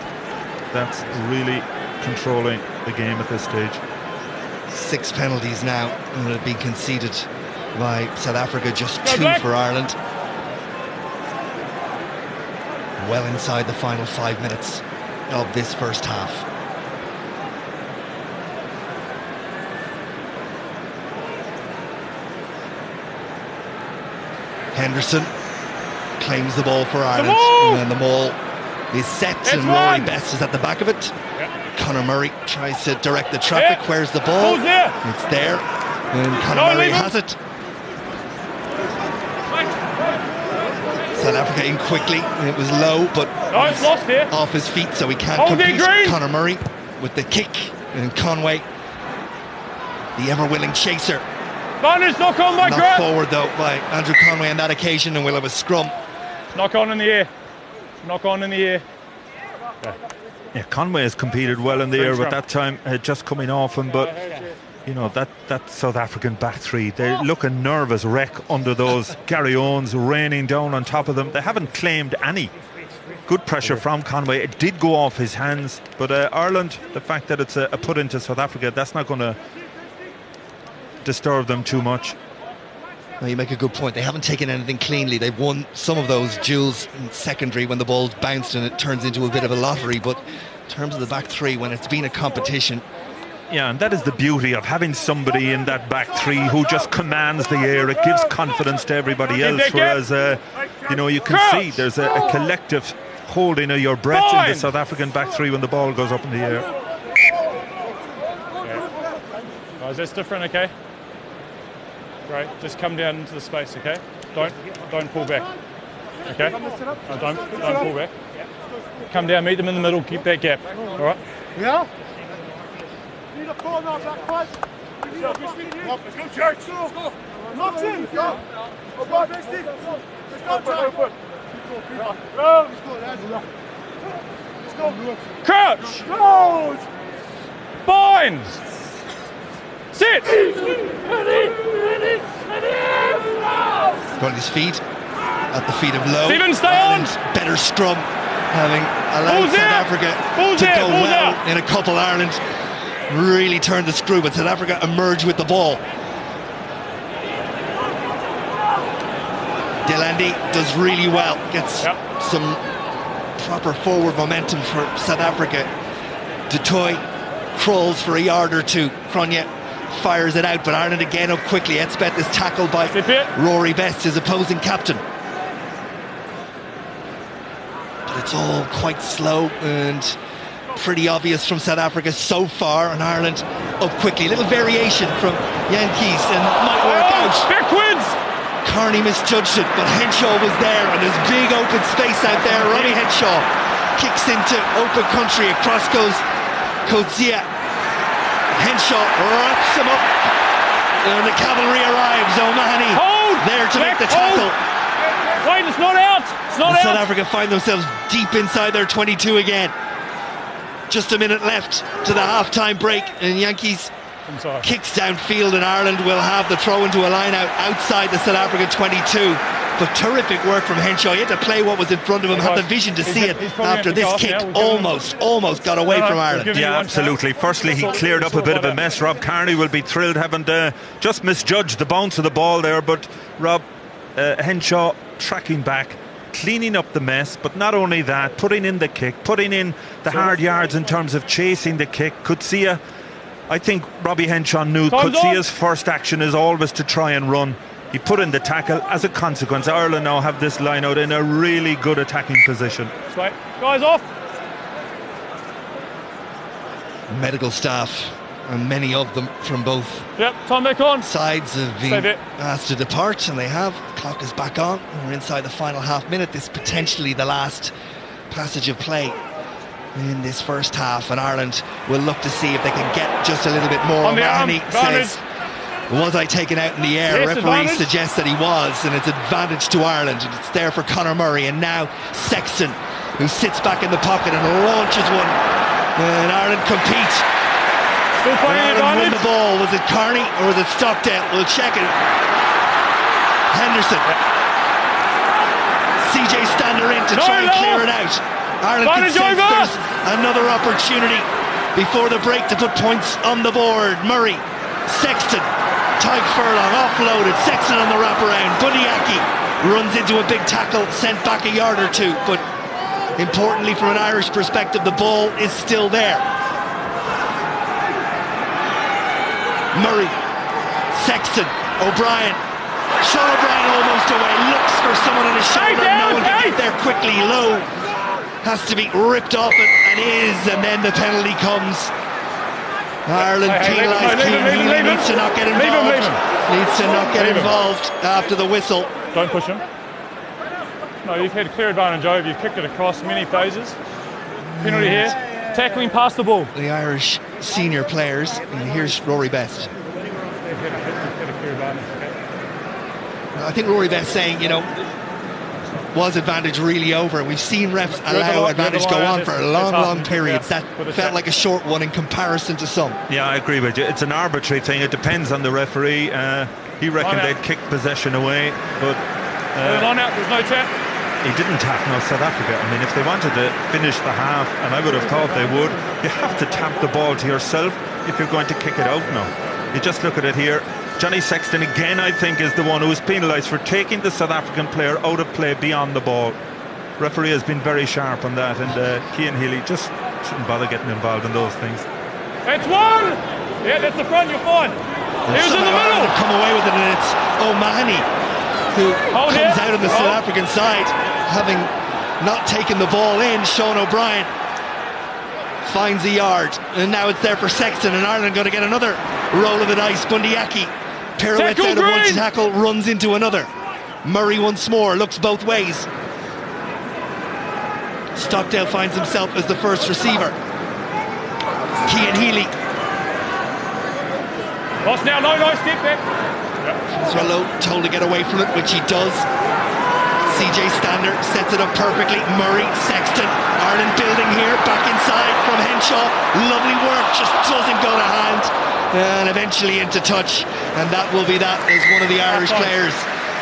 that's really controlling the game at this stage. 6 penalties now that have been conceded by South Africa, just 2 for Ireland. Well inside the final 5 minutes of this first half. Henderson claims the ball for Ireland, and the ball is set, and Rory Best is at the back of it. Conor Murray tries to direct the traffic. Where's the ball? It's there, and Conor Murray has it. South Africa in quickly. It was low, but off his feet, so he can't compete. Conor Murray with the kick, and Conway, the ever-willing chaser. Knock on, my Knocked forward though by Andrew Conway on that occasion, and we'll have a scrum. Knock on in the air. Knock on in the air. Yeah, Conway has competed well in the air, but that time just coming off him. But you know, that South African back three, they look a nervous wreck under those. Gary Owens raining down on top of them. They haven't claimed any. Good pressure from Conway. It did go off his hands, but Ireland, the fact that it's a put into South Africa, that's not going to disturb them too much. Well, you make a good point. They haven't taken anything cleanly. They've won some of those duels in secondary when the ball's bounced and it turns into a bit of a lottery. But in terms of the back three, when it's been a competition. Yeah, and that is the beauty of having somebody in that back three who just commands the air. It gives confidence to everybody else. Whereas, you know, you can see there's a collective holding of your breath in the South African back three when the ball goes up in the air. Guys, that's different, okay? Great. Just come down into the space, okay? Don't pull back. Okay? No, don't pull back. Come down, meet them in the middle, keep that gap. All right? Yeah? Need a corner of that fight. Let's go, Church. Let's go. Knocks in. Go. Go, back. Let's go, Church. Let's go. Crouch! Crouch! Binds! Sit! Got his feet at the feet of Lowe. Stephen, stay Ireland, on! better scrum, having allowed Balls South out! Africa Balls to out! go Balls well out! in a couple. Ireland really turned the screw, but South Africa emerged with the ball. Delandi does really well, gets some proper forward momentum for South Africa. Du Toit crawls for a yard or two. Cronje fires it out, but Ireland again up quickly. Etzbeth is tackled by Rory Best, his opposing captain. But it's all quite slow and pretty obvious from South Africa so far, and Ireland up quickly. A little variation from Yankees and might work out. Backwards! Carney misjudged it, but Henshaw was there, and there's big open space out there. Robbie Henshaw kicks into open country. Across goes Coetzee. Henshaw wraps him up, and the cavalry arrives. O'Mahony there to make the tackle. Wait, it's not out! It's not out! South Africa find themselves deep inside their 22 again. Just a minute left to the half-time break, and Yankees kicks downfield, and Ireland will have the throw into a line out outside the South African 22. But terrific work from Henshaw. He had to play what was in front of him, had the vision to see it after this kick almost got away from Ireland. Yeah, absolutely. Firstly, he cleared up a bit of a mess. Rob Kearney will be thrilled, having just misjudged the bounce of the ball there, but Rob Henshaw tracking back, cleaning up the mess, but not only that, putting in the kick, putting in the hard yards in terms of chasing the kick. Coetzee, I think Robbie Henshaw knew Coetzee's first action is always to try and run. He put in the tackle. As a consequence, Ireland now have this line out in a really good attacking position. That's right. Guys, off! Medical staff, and many of them from both time back on. sides have been asked to depart, and they have. Clock is back on. We're inside the final half minute. This potentially the last passage of play in this first half, and Ireland will look to see if they can get just a little bit more. O'Mahony says, was I taken out in the air? Yes, referee advantage. suggests that he was, and it's advantage to Ireland. It's there for Conor Murray, and now Sexton, who sits back in the pocket and launches one, and Ireland compete. Still playing Ireland win advantage. the ball. Was it Kearney or was it Stockdale? We'll check it. Henderson. CJ Stander in to try and clear it out. Ireland can sense there's another opportunity before the break to put points on the board. Murray, Sexton, Tyke Furlong offloaded, Sexton on the wraparound. Buniaki runs into a big tackle, sent back a yard or two, but importantly from an Irish perspective, the ball is still there. Murray, Sexton, O'Brien. Sean O'Brien almost away, looks for someone on his shoulder, no one can get there quickly. Lowe has to be ripped off it, and then the penalty comes. Ireland penalised. Keane needs to not get involved. Needs to not get involved after the whistle. Don't push him. No, you've had clear advantage over. You've kicked it across many phases. Penalty here. Tackling past the ball. The Irish senior players, and here's Rory Best. You've had a clear advantage, okay? I think Rory Best saying, was advantage really over? We've seen refs allow advantage go on for long periods. That felt like a short one in comparison to some. Yeah, I agree with you. It's an arbitrary thing. It depends on the referee. He reckoned they'd kick possession away, but line out, there's no tap. He didn't tap South Africa. I mean, if they wanted to finish the half, and I would have thought they would, you have to tap the ball to yourself if you're going to kick it out now. You just look at it here. Johnny Sexton again, I think, is the one who was penalised for taking the South African player out of play beyond the ball. Referee has been very sharp on that, and Cian Healy just shouldn't bother getting involved in those things. It's one! Yeah, that's the front, you're fine. He was in the middle! Come away with it, and it's O'Mahony who comes out on the South African side, having not taken the ball in. Sean O'Brien finds a yard, and now it's there for Sexton, and Ireland going to get another roll of the dice. Bundyaki pirouettes out of one tackle, runs into another. Murray once more looks both ways. Stockdale finds himself as the first receiver. Cian Healy. Lost now, no, step back. Swallow told to get away from it, which he does. CJ Stander sets it up perfectly. Murray, Sexton, Ireland building here, back inside from Henshaw. Lovely work, just doesn't go to hand. And eventually into touch. And that will be that, as one of the Irish players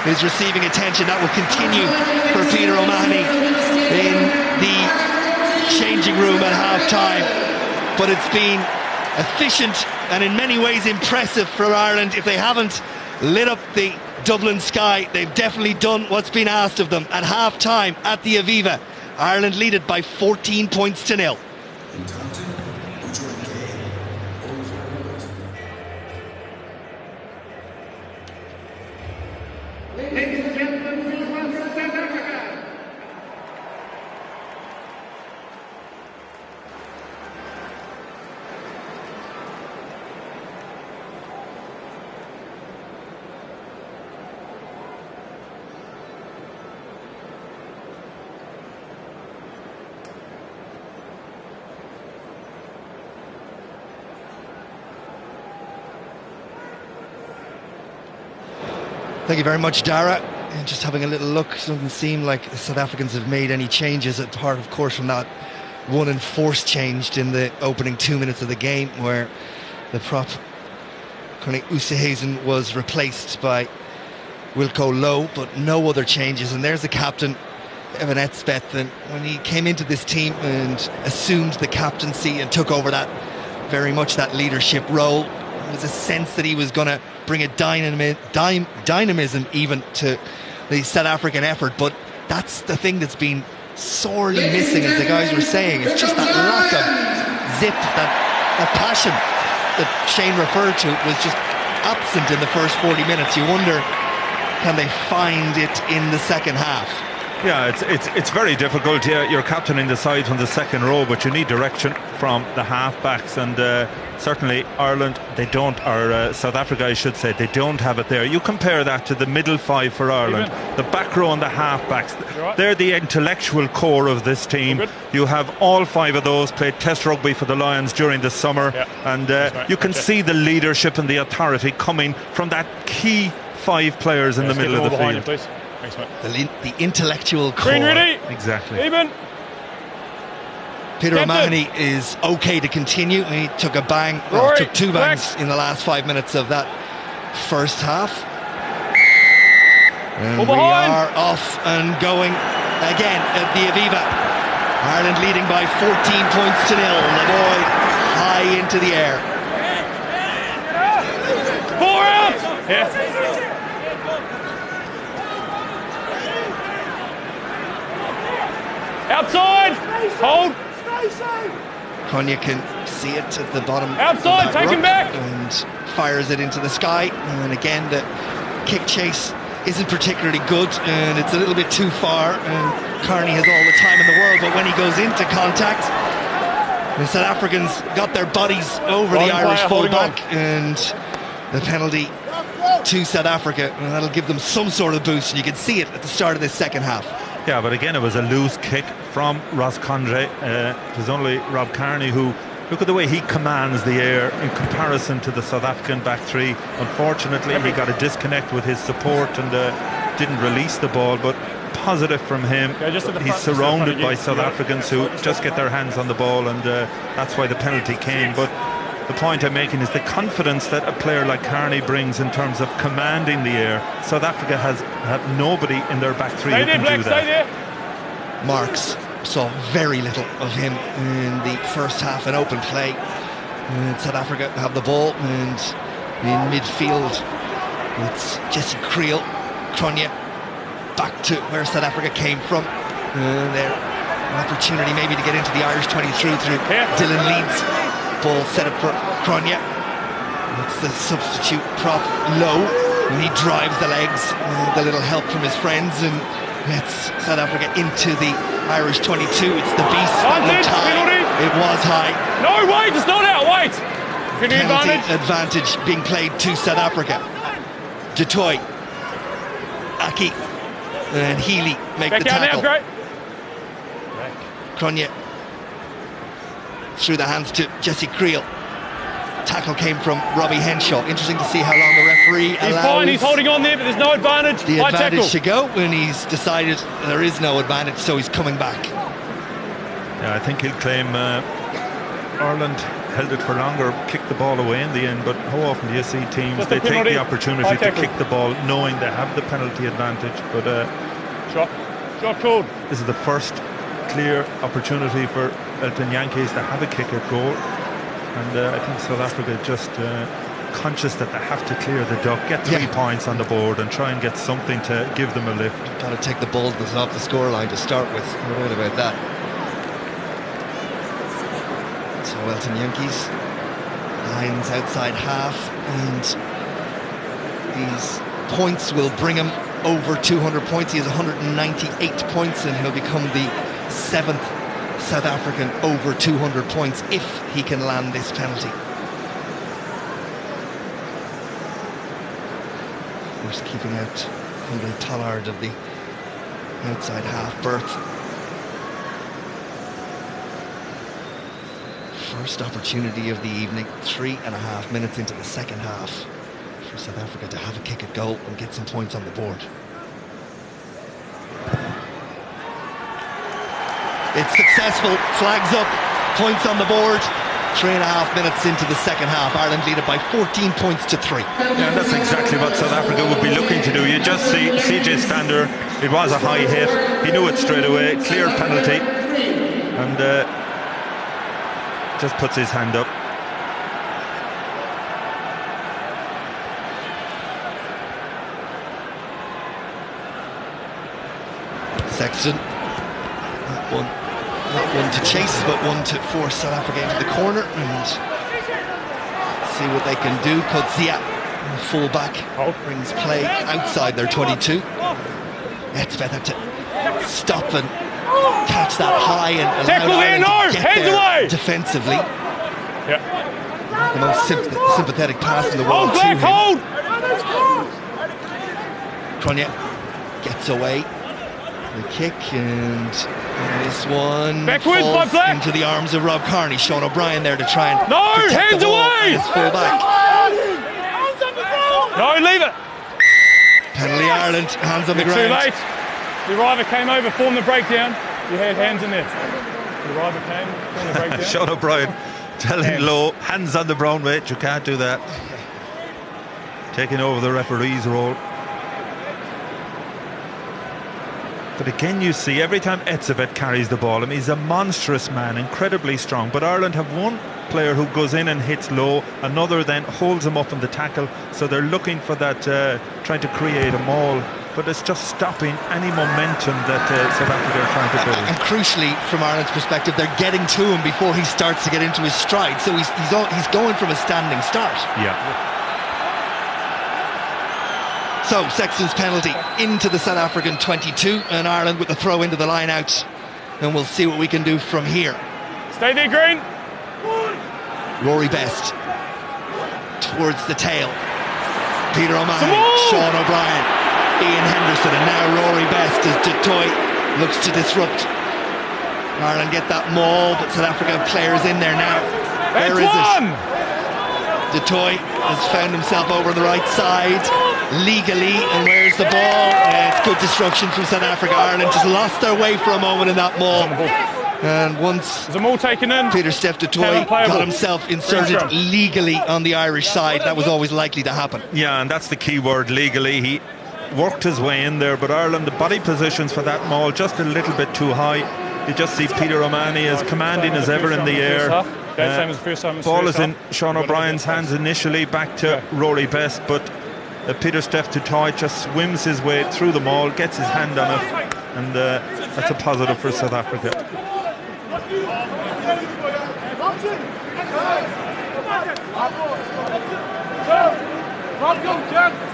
is receiving attention. That will continue for Peter O'Mahony in the changing room at half-time. But it's been efficient and in many ways impressive for Ireland. If they haven't lit up the Dublin sky, they've definitely done what's been asked of them. At half-time at the Aviva, Ireland lead it by 14 points to 0. Thank you very much, Dara. And just having a little look, it doesn't seem like the South Africans have made any changes, apart, of course, from that one enforced change in the opening 2 minutes of the game, where the prop, Connie Oosthuizen, was replaced by Wilco Lowe, but no other changes. And there's the captain, Evan Etzbeth, and when he came into this team and assumed the captaincy and took over that, very much that leadership role, there was a sense that he was going to bring a dynamism even to the South African effort. But that's the thing that's been sorely missing, as the guys were saying. It's just that lack of zip, that passion that Shane referred to was just absent in the first 40 minutes. You wonder, can they find it in the second half? Yeah, it's very difficult. Yeah, you're captaining the side from the second row, but you need direction from the half-backs, and certainly Ireland, they don't, or South Africa I should say, they don't have it there. You compare that to the middle five for Ireland, the back row and the half-backs. They're the intellectual core of this team. You have all five of those played Test rugby for the Lions during the summer, and you can see the leadership and the authority coming from that key five players in the middle of the field. Thanks, mate. The intellectual core. Green ready. Exactly. Even. Peter O'Mahony is okay to continue. He took a bang, took two bangs in the last 5 minutes of that first half. And we are off and going again at the Aviva. Ireland leading by 14 points to 0. The boy high into the air. 4 out. Yeah. Outside! Hold! Konya can see it at the bottom. Outside, take him back! And fires it into the sky. And again, the kick chase isn't particularly good, and it's a little bit too far. And Carney has all the time in the world, but when he goes into contact, the South Africans got their bodies over the Irish fullback, and the penalty to South Africa, and that'll give them some sort of boost. And you can see it at the start of this second half. Yeah, but again, it was a loose kick from Ross Condrey. It was only Rob Kearney who, look at the way he commands the air in comparison to the South African back three. Unfortunately, he got a disconnect with his support and didn't release the ball, but positive from him. He's surrounded by South Africans who just get their hands on the ball, and that's why the penalty came. But the point I'm making is the confidence that a player like Carney brings in terms of commanding the air. South Africa have nobody in their back three who can do that. Marks saw very little of him in the first half in open play. And South Africa have the ball, and in midfield it's Jesse Creel, Cronje, back to where South Africa came from. Their opportunity maybe to get into the Irish 23 through Dylan Leeds. Ball set up for Cronje. It's the substitute prop Low, and he drives the legs with a little help from his friends, and it's South Africa into the Irish 22. It's the beast, Mutai. It was high. No, wait, it's not out, wait! Can you Penalty advantage? advantage being played to South Africa. Du Toit, Aki, and Healy make Back the out tackle. now, great. Cronje through the hands to Jesse Creel. Tackle came from Robbie Henshaw. Interesting to see how long the referee He's allows fine, he's holding on there, but there's no advantage. the High advantage to tackle. go when he's decided there is no advantage, so he's coming back. Yeah, I think he'll claim Ireland held it for longer, kicked the ball away in the end, but how often do you see teams, Just they a take penalty. the opportunity High to tackle. kick the ball knowing they have the penalty advantage, but Shot called. this is the first clear opportunity for Elton Yankees to have a kick at goal, and I think South Africa just conscious that they have to clear the duck, get 3 points on the board and try and get something to give them a lift. Got to take the boldness off the scoreline to start with, no doubt about that. So Elton Yankees, Lions outside half, and these points will bring him over 200 points. He has 198 points and he'll become the 7th South African over 200 points if he can land this penalty. Of course, keeping out Andre Tollard of the outside half berth. First opportunity of the evening, 3.5 minutes into the second half for South Africa to have a kick at goal and get some points on the board. It's successful, flags up, points on the board. 3.5 minutes into the second half, Ireland lead it by 14 points to 3. Yeah, and that's exactly what South Africa would be looking to do. You just see CJ Stander, it was a high hit, he knew it straight away, clear penalty, and just puts his hand up. Sexton, not one to chase, but one to force South Africa into the corner and see what they can do. Coetzee, full back, brings play outside their 22. Etzebeth had to stop and catch that high and allow Ireland to get hands there away! defensively. Yeah. The most sympathetic pass in the world Hold to back, him. hold! Cronje gets away. The kick, and this one Backwards by falls Black. into the arms of Rob Kearney. Sean O'Brien there to try and No, protect hands the ball away! as full back. No, leave it. Penalty Ireland, hands on the Too ground. late. The arriver came over, formed the breakdown. You had hands in there. The arriver came, formed the breakdown. Sean O'Brien telling Lowe, hands on the brown weight, you can't do that. Taking over the referee's role. But again, you see, every time Etzebeth carries the ball, I mean, he's a monstrous man, incredibly strong. But Ireland have one player who goes in and hits low, another then holds him up in the tackle. So they're looking for that, trying to create a maul. But it's just stopping any momentum that South Africa are trying to build. And crucially, from Ireland's perspective, they're getting to him before he starts to get into his stride. So he's going from a standing start. Yeah. So Sexton's penalty into the South African 22, and Ireland with the throw into the line out. And we'll see what we can do from here. Stay there, Green. Rory Best towards the tail. Peter Come O'Mahony, on! Sean O'Brien, Ian Henderson, and now Rory Best as Du Toit looks to disrupt. Ireland get that maul, but South Africa have players in there now. Where is it? Du Toit has found himself over on the right side, legally, and where's the ball? It's good destruction from South Africa. Ireland just lost their way for a moment in that maul. And once There's a maul taken in. Pieter-Steph du Toit got himself inserted legally on the Irish side, that was always likely to happen. Yeah, and that's the key word, legally. He worked his way in there, but Ireland, the body positions for that maul just a little bit too high. You just see Peter O'Mahony as commanding as ever in the air. Same as the first time. Ball is in Sean O'Brien's hands initially, back to Rory Best, but Pieter-Steph du Toit just swims his way through the maul, gets his hand on it, and that's a positive for South Africa.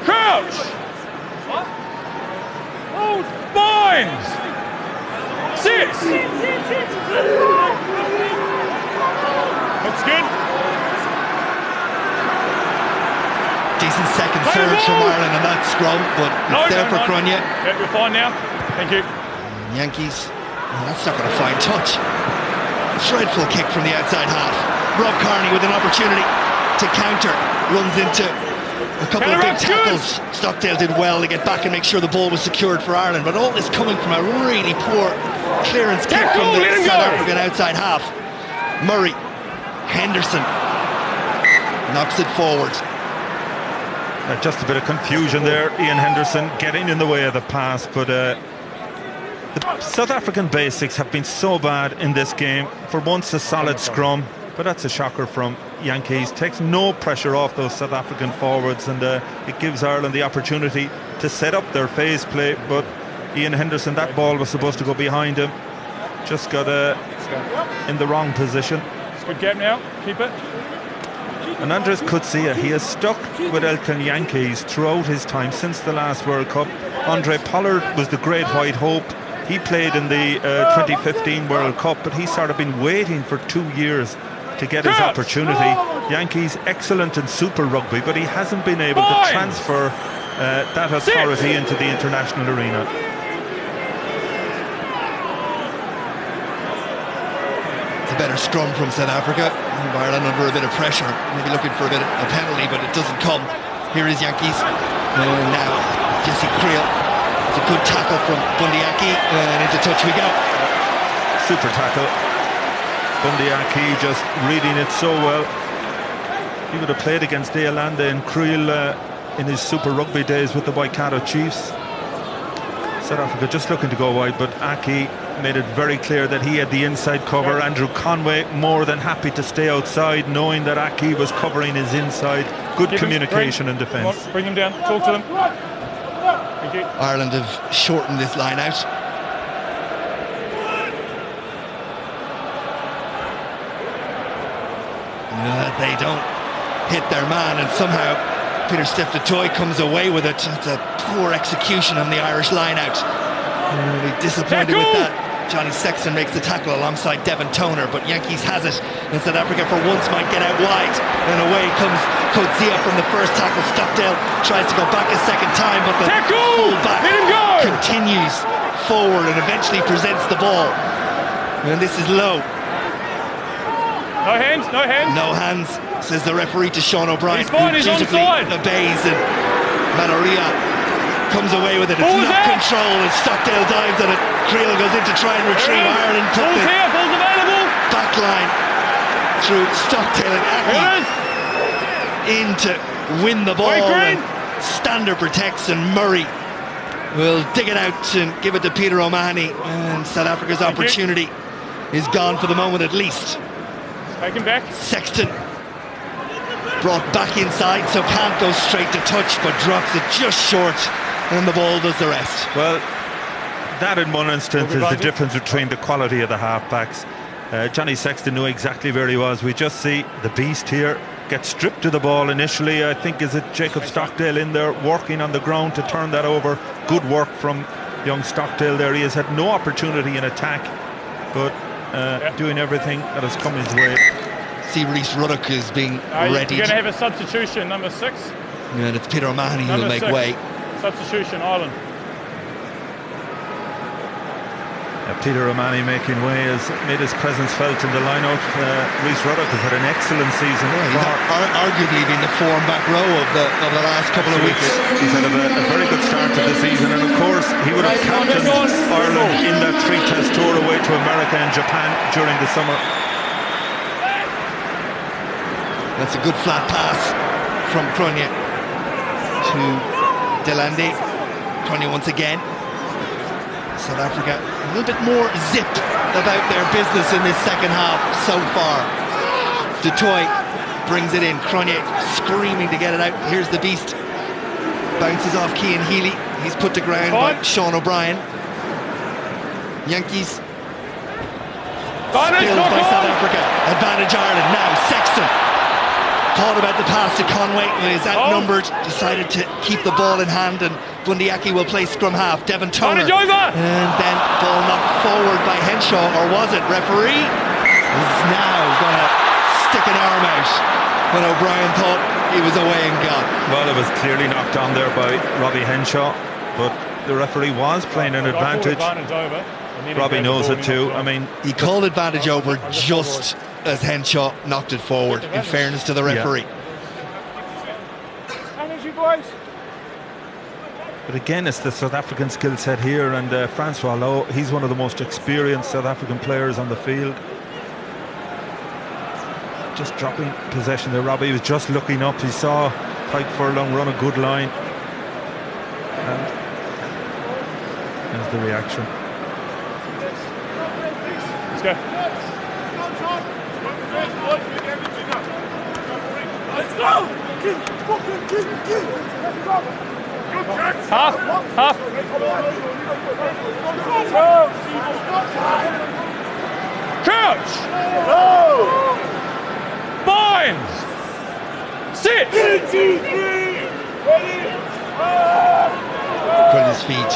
Crouch! Hold! Binds! Sits! Decent second surge from Ireland on that scrum, but it's there for Cronje. Yeah, you're fine now. Thank you. Yankees, that's not going to find touch. Dreadful kick from the outside half. Rob Kearney with an opportunity to counter, runs into a couple of big tackles. Stockdale did well to get back and make sure the ball was secured for Ireland, but all this coming from a really poor clearance kick from the South African outside half. Murray, Henderson knocks it forward. Just a bit of confusion there. Ian Henderson getting in the way of the pass, but the South African basics have been so bad in this game. For once, a solid scrum, but that's a shocker from Yankees. Takes no pressure off those South African forwards, and it gives Ireland the opportunity to set up their phase play. But Ian Henderson, that ball was supposed to go behind him, just got in the wrong position. It's a good gap now. Keep it. And Andres Coetzee, he has stuck with Elton Yankees throughout his time since the last World Cup. Andre Pollard was the great white hope. He played in the 2015 World Cup, but he's sort of been waiting for 2 years to get his opportunity. Yankees excellent in Super Rugby, but he hasn't been able to transfer that authority into the international arena. A better scrum from South Africa. Ireland under a bit of pressure, maybe looking for a penalty, but it doesn't come. Here is Yankees. And now Jesse Creel. It's a good tackle from Bundyaki, and into touch we go. Super tackle. Bundyaki just reading it so well. He would have played against Deolanda and Creel in his Super Rugby days with the Waikato Chiefs. South Africa just looking to go wide, but Aki made it very clear that he had the inside cover. Andrew Conway more than happy to stay outside, knowing that Aki was covering his inside. Good communication and defence. Bring him down, talk to them. Thank you. Ireland have shortened this line out. They don't hit their man, and somehow Peter Steph du Toit comes away with it. It's a poor execution on the Irish line out. Really disappointed with that. Johnny Sexton makes the tackle alongside Devon Toner, but Yankees has it, and South Africa for once might get out wide. And away comes Coetzee from the first tackle. Stockdale tries to go back a second time, but the fullback continues forward and eventually presents the ball. And this is low. No hands, no hands. No hands, says the referee to Sean O'Brien, who he's dutifully obeys, and Manoria comes away with it. It's not control, and Stockdale dives on it. Creel goes in to try and retrieve. Ireland put the back line through Stockdale and Aki in to win the ball. And Stander protects, and Murray will dig it out and give it to Peter O'Mahony. And South Africa's opportunity is gone for the moment at least. Take him back. Sexton brought back inside, so can't go straight to touch, but drops it just short, and the ball does the rest. Well, that in one instance is the difference between the quality of the halfbacks. Johnny Sexton knew exactly where he was. We just see the beast here get stripped to the ball initially. I think is it Jacob Stockdale in there working on the ground to turn that over. Good work from young Stockdale there. He has had no opportunity in attack, but doing everything that has come his way. See Rhys Ruddock is being ready. You're going to have a substitution, number 6. And it's Peter O'Mahony who will make way. Substitution, Ireland. Peter O'Mahony making way has made his presence felt in the line-out. Rhys Ruddock has had an excellent season. He's arguably been the form back row of the last couple of weeks. He's had a very good start to the season, and of course he would have captained Ireland in that 3-test tour away to America and Japan during the summer. That's a good flat pass from Cronje to Delande. Cronje once again. South Africa a little bit more zip about their business in this second half so far. Du Toit brings it in. Cronje screaming to get it out. Here's the beast. Bounces off Cian Healy. He's put to ground by Sean O'Brien. Yankees spilled by South Africa. Advantage Ireland now. Sexton thought about the pass to Conway, who is outnumbered, decided to keep the ball in hand, and Bundyaki will play scrum half. Devon Toner, and then ball knocked forward by Henshaw, or was it? Referee is now going to stick an arm out. when O'Brien thought he was away and gone. Well, it was clearly knocked on there by Robbie Henshaw, but the referee was playing an advantage. Robbie knows it too. I mean, he called advantage over just as Henshaw knocked it forward, in fairness to the referee. Energy, boys. But again, it's the South African skill set here, and Francois Lowe, he's one of the most experienced South African players on the field. Just dropping possession there. Robbie was just looking up. He saw Tyke Furlong run a good line, and there's the reaction. Let's go. Let's go! Half. Crouch. Binds. Sit. Put his feet.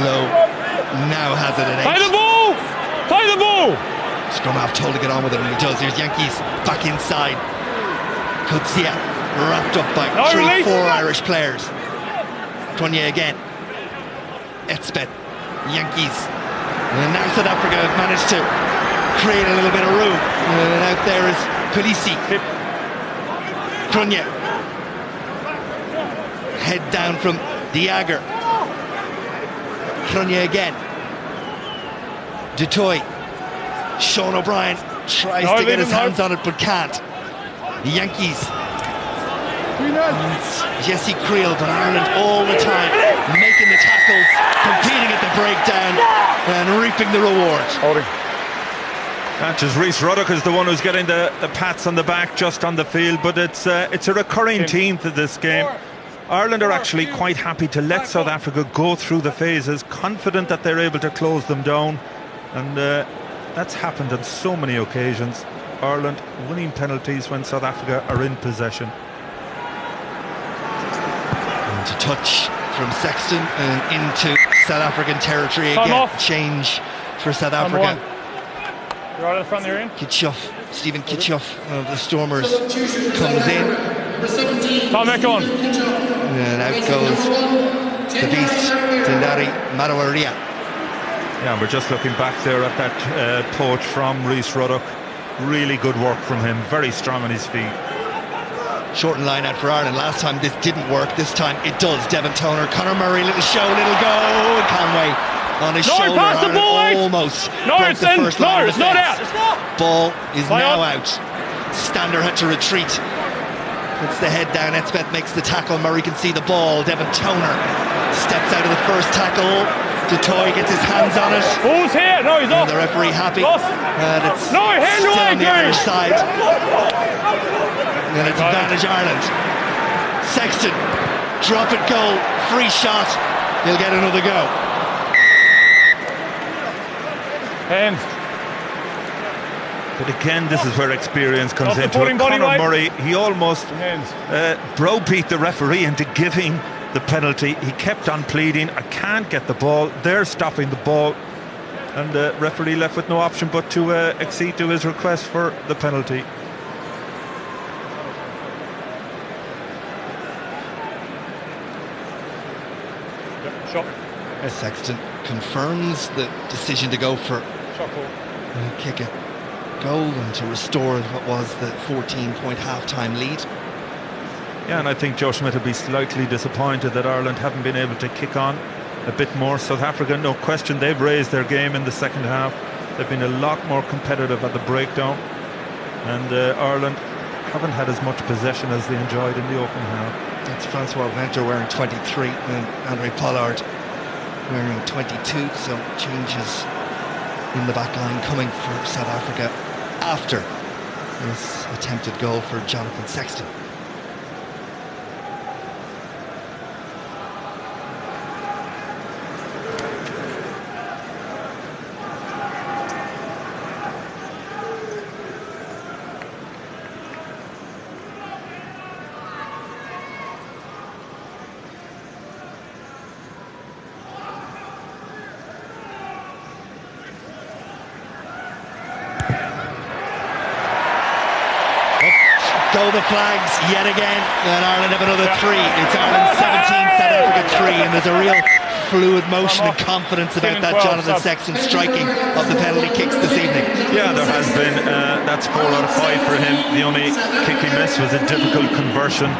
Lowe now has it at 8. Play the ball. Scrum half told to get on with it, and he does. Here's Yankees back inside. Coetzee wrapped up by 3-4 Irish players. Cronje again. Etzebeth. Yankees. And now South Africa have managed to create a little bit of room. And out there is Kolisi. Cronje. Head down from De Jager. Cronje again. Du Toit. Sean O'Brien tries to get his hands on it but can't. The Yankees. Jesse Creel, but Ireland all the time making the tackles, competing at the breakdown and reaping the rewards. Not just Rhys Ruddock is the one who's getting the pats on the back just on the field, but it's a recurring theme to this game. Ireland are actually quite happy to let South Africa go through the phases, confident that they're able to close them down, and that's happened on so many occasions. Ireland winning penalties when South Africa are in possession. And to touch from Sexton and into South African territory again. Change for South Africa. Right at the front there, Ian. Kitchoff, Stephen Kitchoff of the Stormers comes in. Time back on. And out goes the beast, Tindari Marawaria. Yeah, we're just looking back there at that poach from Rhys Ruddock. Really good work from him, very strong on his feet. Short line out for Ireland. Last time this didn't work, this time it does. Devon Toner, Conor Murray, little show, little go. Conway on his shoulder. Pass the ball, almost it's in. It's not out. Ball is now out. Stander had to retreat. Puts the head down. Etzebeth makes the tackle. Murray can see the ball. Devon Toner steps out of the first tackle. Du Toit gets his hands on it. Ball's here. No, he's off. And the referee happy. And it's hand still away, on the Irish side. And it's advantage Ireland. Sexton, drop it goal, free shot. He'll get another go. Hands. But again, this is where experience comes into it. Conor Murray, he almost browbeat the referee into giving the penalty. He kept on pleading, I can't get the ball. They're stopping the ball. And the referee left with no option but to accede to his request for the penalty. Shot. Sexton confirms the decision to go for kick a goal and to restore what was the 14-point half-time lead. Yeah, and I think Joe Schmidt will be slightly disappointed that Ireland haven't been able to kick on a bit more. South Africa, no question, they've raised their game in the second half. They've been a lot more competitive at the breakdown, and Ireland haven't had as much possession as they enjoyed in the opening half. That's Francois Venter wearing 23 and Andre Pollard wearing 22, so changes in the back line coming for South Africa after this attempted goal for Jonathan Sexton. go the flags yet again, and Ireland have another 3. It's Ireland 17, South Africa 3, and there's a real fluid motion and confidence about that Jonathan Sexton striking of the penalty kicks this evening. Yeah, there has been. That's 4 out of 5 for him. The only kick he missed was a difficult conversion.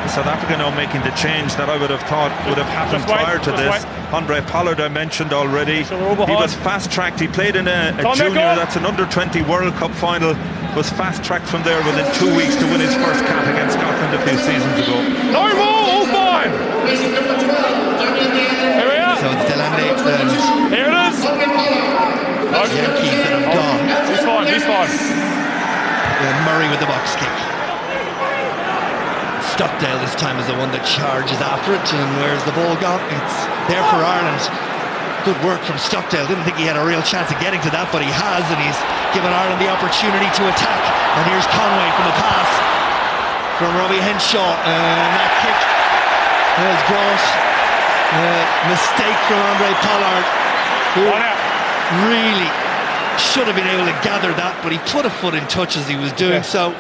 South Africa now making the change that I would have thought would have happened prior to this. Andre Pollard, I mentioned already. He was fast-tracked. He played in a junior, that's an under-20 World Cup final. Was fast-tracked from there within 2 weeks to win his first cap against Scotland a few seasons ago. No more, all fine. Here we are. So it's Delande and Here it is. Yankees that have gone. He's fine, he's fine. And Murray with the box kick. Stockdale this time is the one that charges after it, and where's the ball gone? It's there for Ireland. Good work from Stockdale. Didn't think he had a real chance of getting to that, but he has, and he's given Ireland the opportunity to attack. And here's Conway from the pass from Robbie Henshaw, and that kick has brought a mistake from Andre Pollard, who really should have been able to gather that, but he put a foot in touch as he was doing so.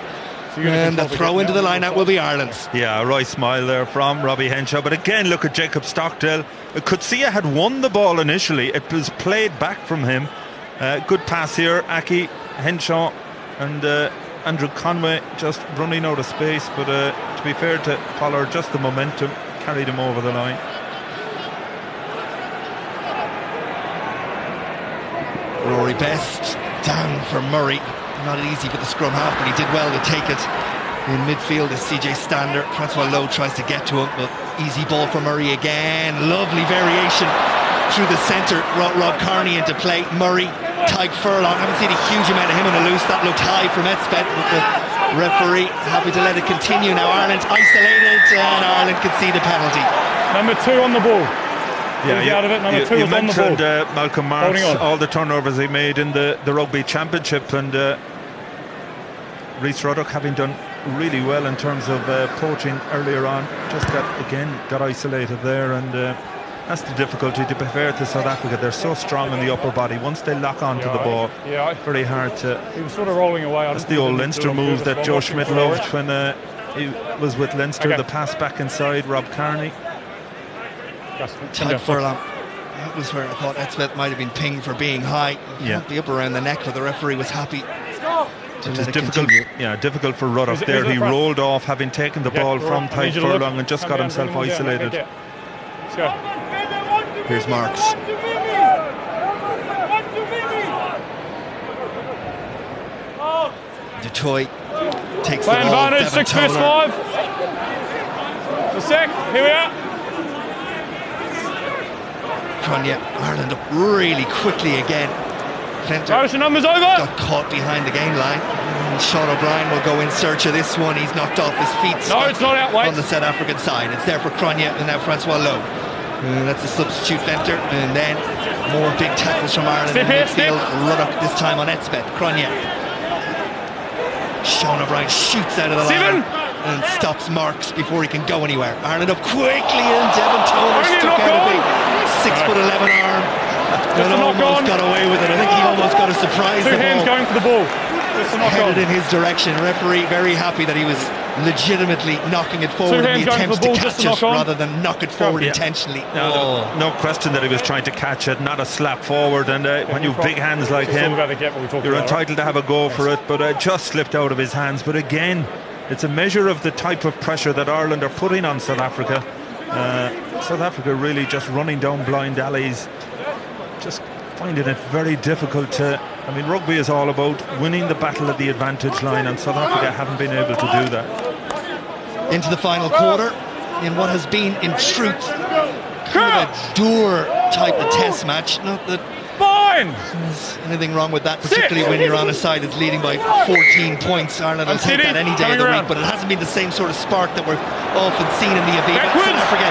And the throw into the line-out will be Ireland's. Yeah, a right smile there from Robbie Henshaw. But again, look at Jacob Stockdale. Coetzee had won the ball initially. It was played back from him. Good pass here. Aki, Henshaw and Andrew Conway just running out of space. But to be fair to Pollard, just the momentum carried him over the line. Rory Best down for Murray. Not easy for the scrum half, but he did well to take it in midfield as CJ Stander. Francois Lowe tries to get to him, but easy ball for Murray again. Lovely variation through the centre. Brought Rob Kearney into play. Murray, Tyke Furlong. Haven't seen a huge amount of him on the loose. That looked high from Etzbeth, but the referee happy to let it continue. Now Ireland isolated, and Ireland could see the penalty. Number 2 on the ball. Yeah, out of it. Number 2 you was on the ball. mentioned Malcolm Marks, all the turnovers he made in the Rugby Championship, and Rhys Ruddock having done really well in terms of poaching earlier on, just got isolated there, and that's the difficulty. To be fair to South Africa, they're so strong in the upper body. Once they lock onto the ball, very hard to. He was sort of rolling away. That's the old Leinster move that Joe Schmidt loved when he was with Leinster. Okay. The pass back inside, Rob Kearney. Tyke Furlong. That was where I thought Etzbeth might have been pinged for being high. The up around the neck, but the referee was happy. It is difficult, difficult for Ruddock there. He rolled off, having taken the ball from Tyke Furlong, and just got himself isolated. Let's go. Here's Marks. Dutoy takes the ball. Advantage, 6 versus 5. A sec, here we are. Cronje, Ireland up really quickly again. Fenter Irish numbers over. got caught behind the game line. And Sean O'Brien will go in search of this one. He's knocked off his feet. No, it's not out, wait. On the South African side. It's there for Cronje and now Francois Lowe. That's a substitute Fenter. And then more big tackles from Ireland in midfield. Ruddock this time on Etzbeth. Cronje. Sean O'Brien shoots out of the line and stops Marks before he can go anywhere. Ireland up quickly, and Devon Toner stuck out a big 6'11" arm and almost got away with it. I think he almost got a surprise. 2 hands going for the ball. Headed in his direction. Referee very happy that he was legitimately knocking it forward in the attempts to catch it rather than knock it forward intentionally. No question that he was trying to catch it, not a slap forward. And when you have big hands like him, you're entitled to have a go for it, but it just slipped out of his hands. But again, it's a measure of the type of pressure that Ireland are putting on South Africa. South Africa really just running down blind alleys, just finding it very difficult to. I mean, rugby is all about winning the battle at the advantage line, and South Africa haven't been able to do that. Into the final quarter, in what has been, in truth, kind of a dour type of test match. Not that there's anything wrong with that, particularly when you're on a side that's leading by 14 points. Ireland will take that any day of the week, but it hasn't been the same sort of spark that we're often seen in the Aviva. South Africa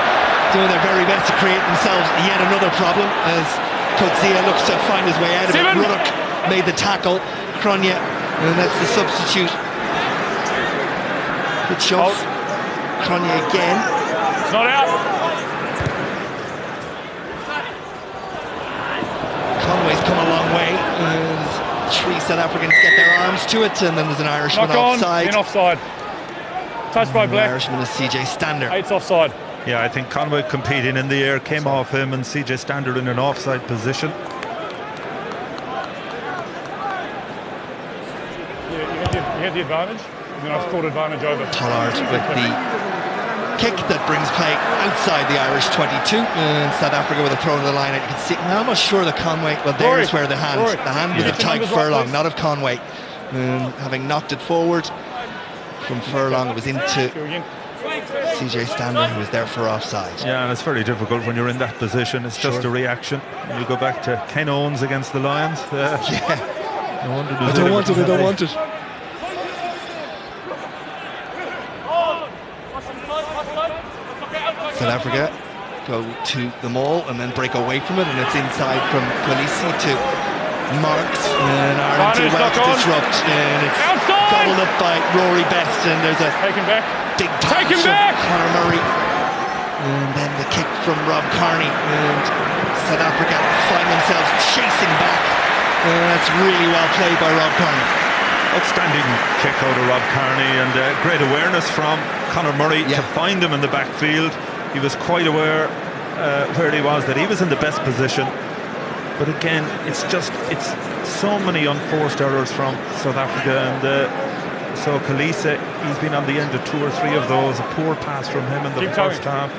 doing their very best to create themselves yet another problem as Coetzee looks to find his way out of it. Ruddock made the tackle. Cronje, and that's the substitute. Good shot. Cronje again. It's not out. Conway's come a long way. And 3 South Africans get their arms to it, and then there's an Irishman offside. In offside. Touched by The Black. Irishman is CJ Stander. 8's offside. Yeah, I think Conway competing in the air came off him, and CJ Stander in an offside position. You had the advantage, and then I've called advantage over. Pollard with the kick that brings play outside the Irish 22. South Africa with a throw to the line. You can see, I'm almost sure that Conway, well, there's where the hand was of Tyke Furlong, not of Conway. Having knocked it forward from Furlong, it was into CJ Stander, who was there for offside. Yeah, and it's very difficult when you're in that position. It's just a reaction. When you go back to Ken Owens against the Lions. Yeah. No wonder I don't want it, I don't want it. South Africa go to the maul and then break away from it, and it's inside from Kolisi to Marks, and Ireland do well to disrupt, and it's gobbled up by Rory Best, and there's a Taken back. big pass Take him from back! Conor Murray, and then the kick from Rob Kearney, and South Africa find themselves chasing back. That's really well played by Rob Kearney. Outstanding kick out of Rob Kearney, and great awareness from Conor Murray to find him in the backfield. He was quite aware where he was, that he was in the best position. But again, it's so many unforced errors from South Africa, and so Kolisi, he's been on the end of 2 or 3 of those. A poor pass from him in the first half.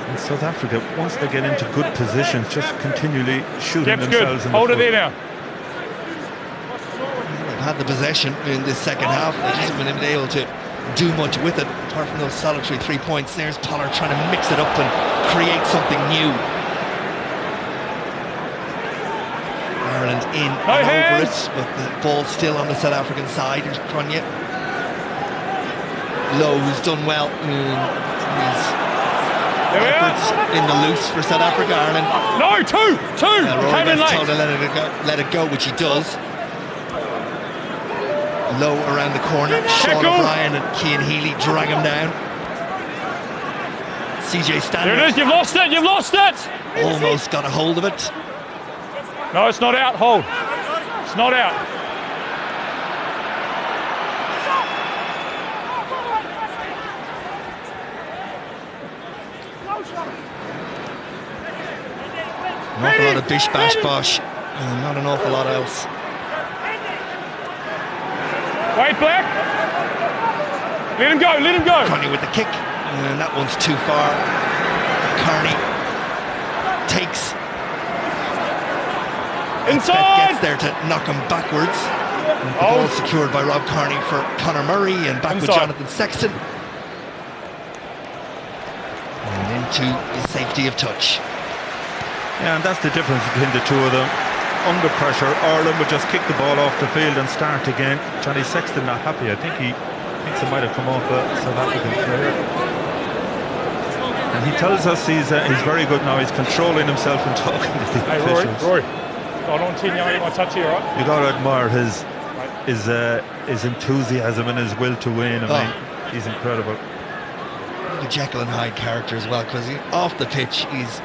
And South Africa, once they get into good positions, just continually shooting themselves in the Hold foot. it there now. They've had the possession in this second half. They just haven't been able to do much with it, apart from those solitary 3 points. There's Pollard trying to mix it up and create something new. Ireland in and over it, but the ball's still on the South African side. Here's Cronje. Lowe, who's done well in his efforts in the loose for South Africa. Ireland. No, two. Came in late. Told to let it go, which he does. Low around the corner. Sean O'Brien and Cian Healy drag him down. CJ Stander. There it is. You've lost it. Almost got a hold of it. No, it's not out. Hold. It's not out. An awful lot of bish bash bosh, not an awful lot else. Wait, Black. Let him go. Kearney with the kick, and that one's too far. Kearney takes. Inside. Gets there to knock him backwards. The ball secured by Rob Kearney for Conor Murray, and back with Jonathan Sexton. And into the safety of touch. Yeah, and that's the difference between the two of them. Under pressure, Ireland would just kick the ball off the field and start again. Johnny Sexton not happy. I think he thinks it might have come off a South African player. And he tells us he's very good now. He's controlling himself and talking to the officials. Rory. I don't want my touch here, right? You got to admire his enthusiasm and his will to win. I mean, he's incredible. The Jekyll and Hyde character as well, because off the pitch he's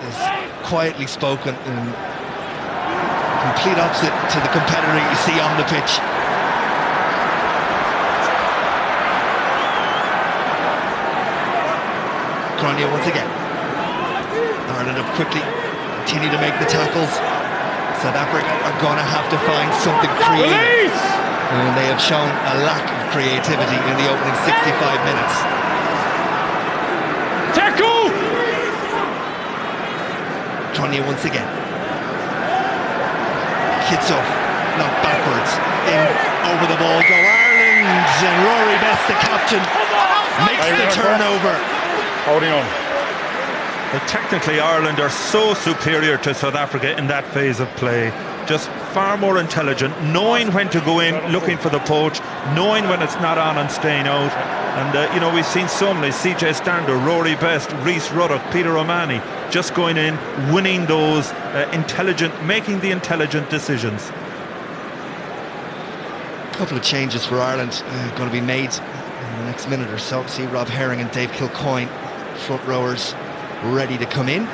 quietly spoken and complete opposite to the competitor you see on the pitch. Cronje once again. Ireland have quickly continued to make the tackles. South Africa are going to have to find something creative. And they have shown a lack of creativity in the opening 65 minutes. Tackle! Cronje once again. Kitsov knocked backwards. In over the ball go Ireland, and Rory Best, the captain, makes the turnover. Holding on. But technically Ireland are so superior to South Africa in that phase of play. Just far more intelligent, knowing when to go in, looking for the poach, knowing when it's not on and staying out. And we've seen so many: CJ Stander, Rory Best, Rhys Ruddock, Peter O'Mahony, just going in, winning those making the intelligent decisions. A couple of changes for Ireland going to be made in the next minute or so. See Rob Herring and Dave Kilcoyne, front rowers, ready to come in.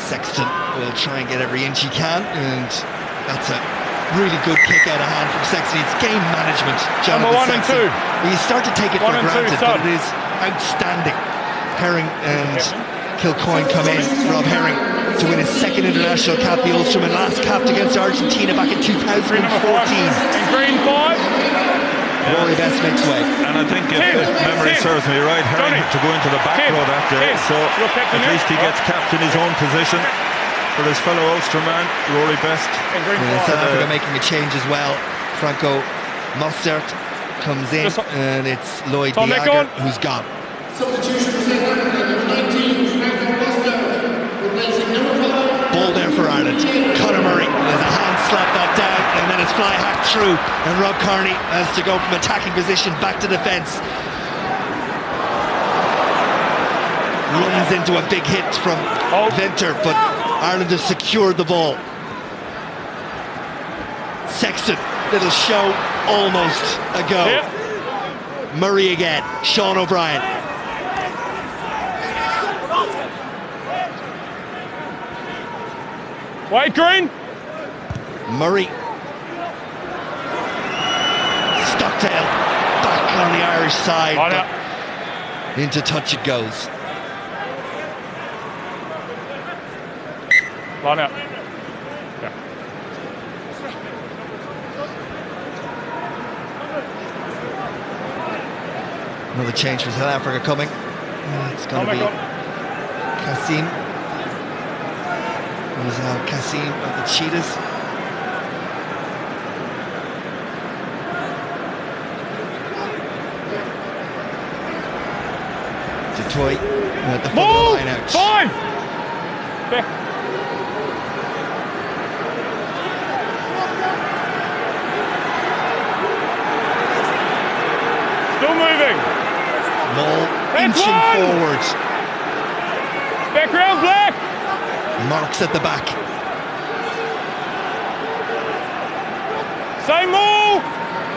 Sexton will try and get every inch he can, and That's a really good kick out of hand from Sexton. It's game management, Jonathan Number 1 and Sexton. 2. You start to take it for 1 and 2, granted, son. but it is outstanding. Herring and Kilcoyne come in. Rob Herring to win his second international cap. The Ulsterman last capped against Argentina back in 2014. And green 5. Rory Best makes way. And I think if memory serves me right, Herring had to go into the back row that day, so at least he gets capped in his own position for his fellow Ulsterman, Rory Best. South Africa making a change as well. Franco Mostert comes in, and it's Lloyd Diager who's gone. Ball there for Ireland. Conor Murray has a hand slap that down, and then it's fly hacked through, and Rob Kearney has to go from attacking position back to defence. Runs into a big hit from Venter, but Ireland has secured the ball. Sexton, little show, almost a go. Murray again, Sean O'Brien. White green. Murray. Stockdale back on the Irish side. But into touch it goes. Line out. Another change for South Africa coming. It's going to be Kassim. Who's now Kassim of the Cheetahs. Detroit at the foot of the line out. Fine. Still moving. Ball inching forward. Background black. Marks at the back. Same move.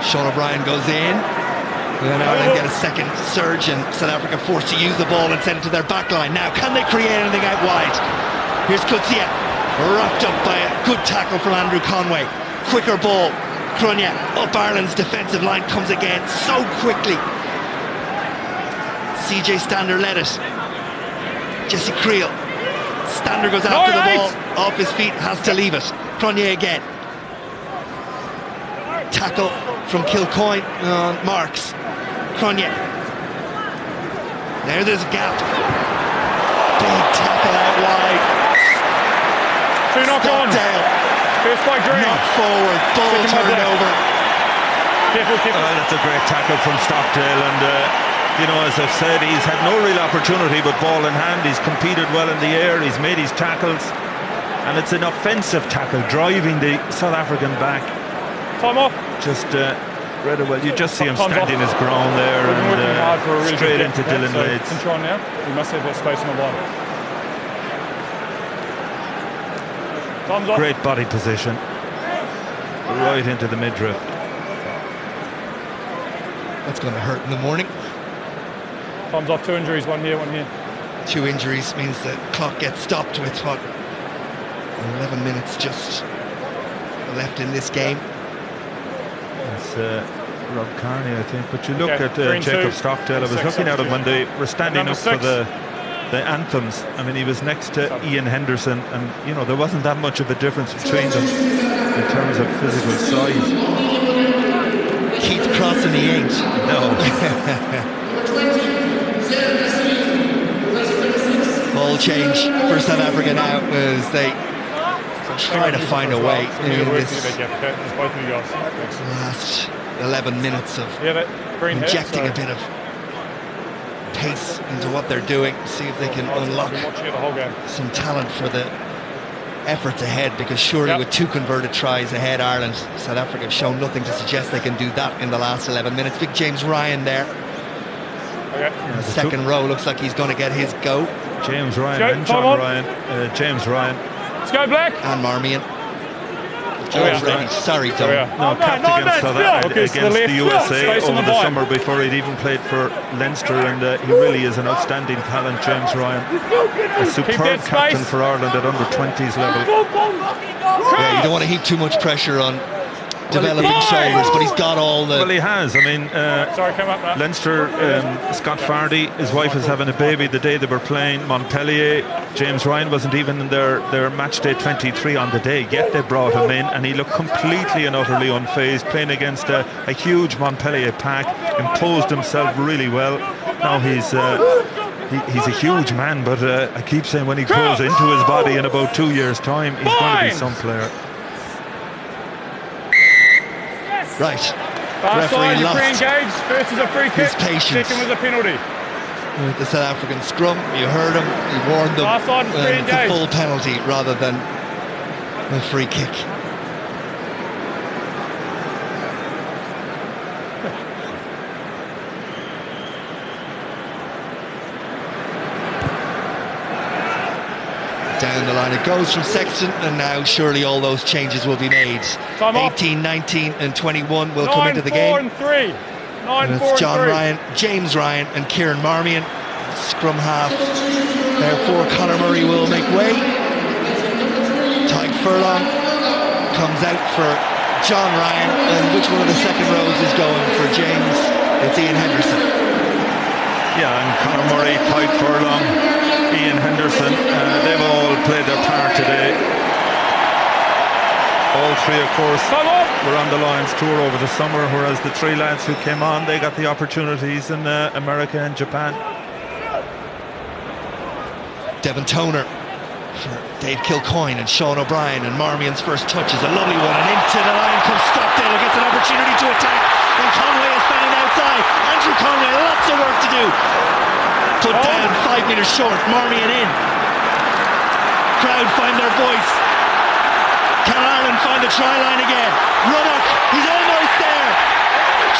Sean O'Brien goes in. Then Ireland get a second surge, and South Africa forced to use the ball and send it to their back line. Now, can they create anything out wide? Here's Coetzee, wrapped up by a good tackle from Andrew Conway. Quicker ball. Cronje up Ireland's defensive line, comes again so quickly. CJ Stander led it. Jesse Creel. Stander goes after the ball, off his feet, has to leave it. Cronje again. Tackle from Kilcoyne on Marks. Cronje. Now there's a gap. Big tackle out wide. Two knock on. First by Green. Knock forward, ball turned over. Careful. That's a great tackle from Stockdale, and you know, as I've said, he's had no real opportunity, but ball in hand, he's competed well in the air, he's made his tackles, and it's an offensive tackle, driving the South African back. Time off. Just rather well, you just see him standing his ground there, and straight into Dylan Wades. Control now. We must have that space on the line. Time's off. Great body position, right into the midriff. That's going to hurt in the morning. Time's off. 2 injuries, one here. 2 injuries means the clock gets stopped with 11 minutes just left in this game. It's Rob Kearney, I think. But you look at Jacob Stockdale. I was looking at him when they were standing up for the anthems. I mean, he was next to Ian Henderson, and you know, there wasn't that much of a difference between them in terms of physical size. Keith Crossan, he ain't. No. Ball change for South Africa now as they try to find a way in this last 11 minutes of injecting a bit of pace into what they're doing, see if they can unlock some talent for the efforts ahead, because surely with 2 converted tries ahead, Ireland, South Africa have shown nothing to suggest they can do that in the last 11 minutes. Big James Ryan there. The second row looks like he's going to get his go. James Ryan and John Ryan. James Ryan. Let's go, Black. And Marmion. already. Sorry, Tom. No, capped against South Africa, Okay, so against the the left. USA Space on over the the line. summer before he'd even played for Leinster, and he really is an outstanding talent, James Ryan. A superb that captain space. for Ireland at under-20s level. Yeah, you don't want to heap too much pressure on developing shoulders, but he's got all the... Well, he has. I mean, Sorry, come up, Matt. Leinster, Scott Fardy, his wife is having a baby the day they were playing Montpellier. James Ryan wasn't even in their match day 23 on the day, yet they brought him in, and he looked completely and utterly unfazed, playing against a huge Montpellier pack, imposed himself really well. Now he's a huge man, but I keep saying when he grows into his body in about 2 years' time, he's going to be some player. Right. Fast line, Referee you lost pre-engaged. First is a free kick. his patience. Second was a penalty. With the South African scrum, you heard him, he warned them. Last line, free It's a engaged. full penalty rather than a free kick. Down the line it goes from Sexton, and now surely all those changes will be made. Time off. 18, 19 and 21 will come into the 9-4 game. and 3. 9-4 And and it's John 3. Ryan, James Ryan and Kieran Marmion. Scrum half. Therefore Conor Murray will make way. Tyke Furlong comes out for John Ryan, and which one of the second rows is going for James? It's Ian Henderson. Yeah, and Conor Murray, Tyke Furlong, Ian Henderson, they've all played their part today. All three, of course, were on the Lions tour over the summer, whereas the three lads who came on, they got the opportunities in America and Japan. Devon Toner for Dave Kilcoyne and Sean O'Brien, and Marmion's first touch is a lovely one, and into the line comes Stockdale, who gets an opportunity to attack, and Conway is found outside. Andrew Conway, lots of work to do. Put down 5 metres short, Marmion in. Crowd find their voice. Can Ireland find the try line again? Ruddock, he's almost there.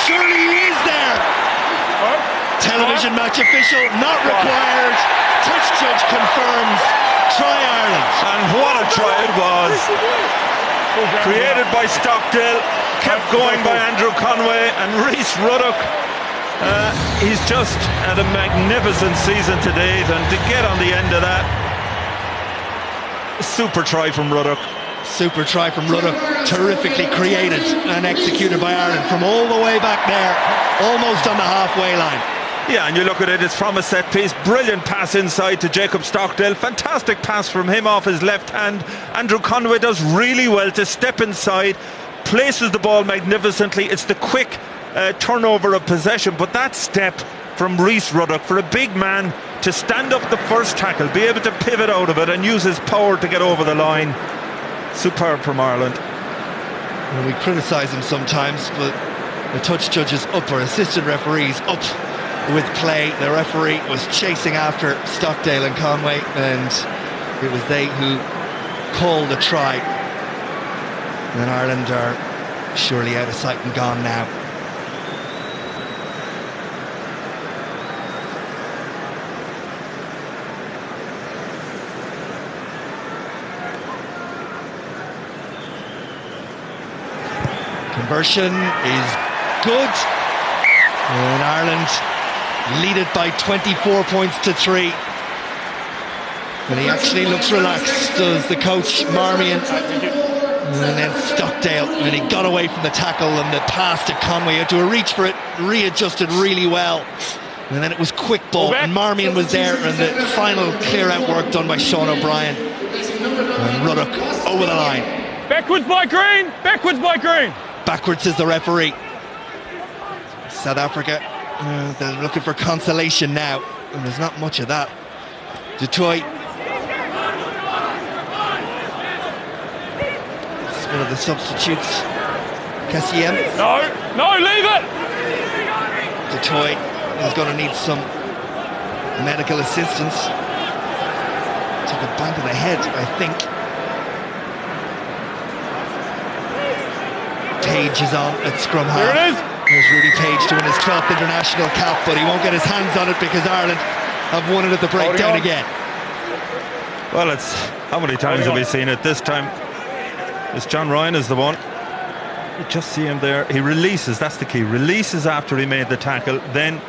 Surely he is there. Television match official, not required. Touch judge confirms. Try Ireland. And what a try it was. Created by Stockdale, kept going by Andrew Conway, and Rhys Ruddock. He's just had a magnificent season to date, and to get on the end of that, super try from Ruddock. Super try from Ruddock, terrifically created and executed by Ireland from all the way back there, almost on the halfway line. Yeah, and you look at it, it's from a set piece. Brilliant pass inside to Jacob Stockdale. Fantastic pass from him off his left hand. Andrew Conway does really well to step inside, places the ball magnificently. It's the quick turnover of possession, but that step from Rhys Ruddock for a big man to stand up the first tackle, be able to pivot out of it and use his power to get over the line. Superb from Ireland. Well, we criticise him sometimes, but the touch judges up, or assistant referees up with play. The referee was chasing after Stockdale and Conway, and it was they who called the try. And Ireland are surely out of sight and gone now. Conversion is good, and Ireland lead it by 24 points to 3. And he actually looks relaxed, does the coach Marmion. And then Stockdale, and he got away from the tackle, and the pass to Conway, he had to reach for it, readjusted really well. And then it was quick ball, and Marmion was there, and the final clear out work done by Sean O'Brien. And Ruddock over the line. Backwards by Green! Backwards by Green! Backwards is the referee. South Africa, they're looking for consolation now, and there's not much of that. Detroit. It's one of the substitutes. Cassiem. No, leave it! Detroit is going to need some medical assistance. Took a bang to the head, I think. Page is on at scrum half. There it is. There's Rudy Page doing his 12th international cap, but he won't get his hands on it because Ireland have won it at the breakdown again. Well, it's how many times have we seen it? This time It's John Ryan is the one. You just see him there. He releases, that's the key. Releases after he made the tackle, then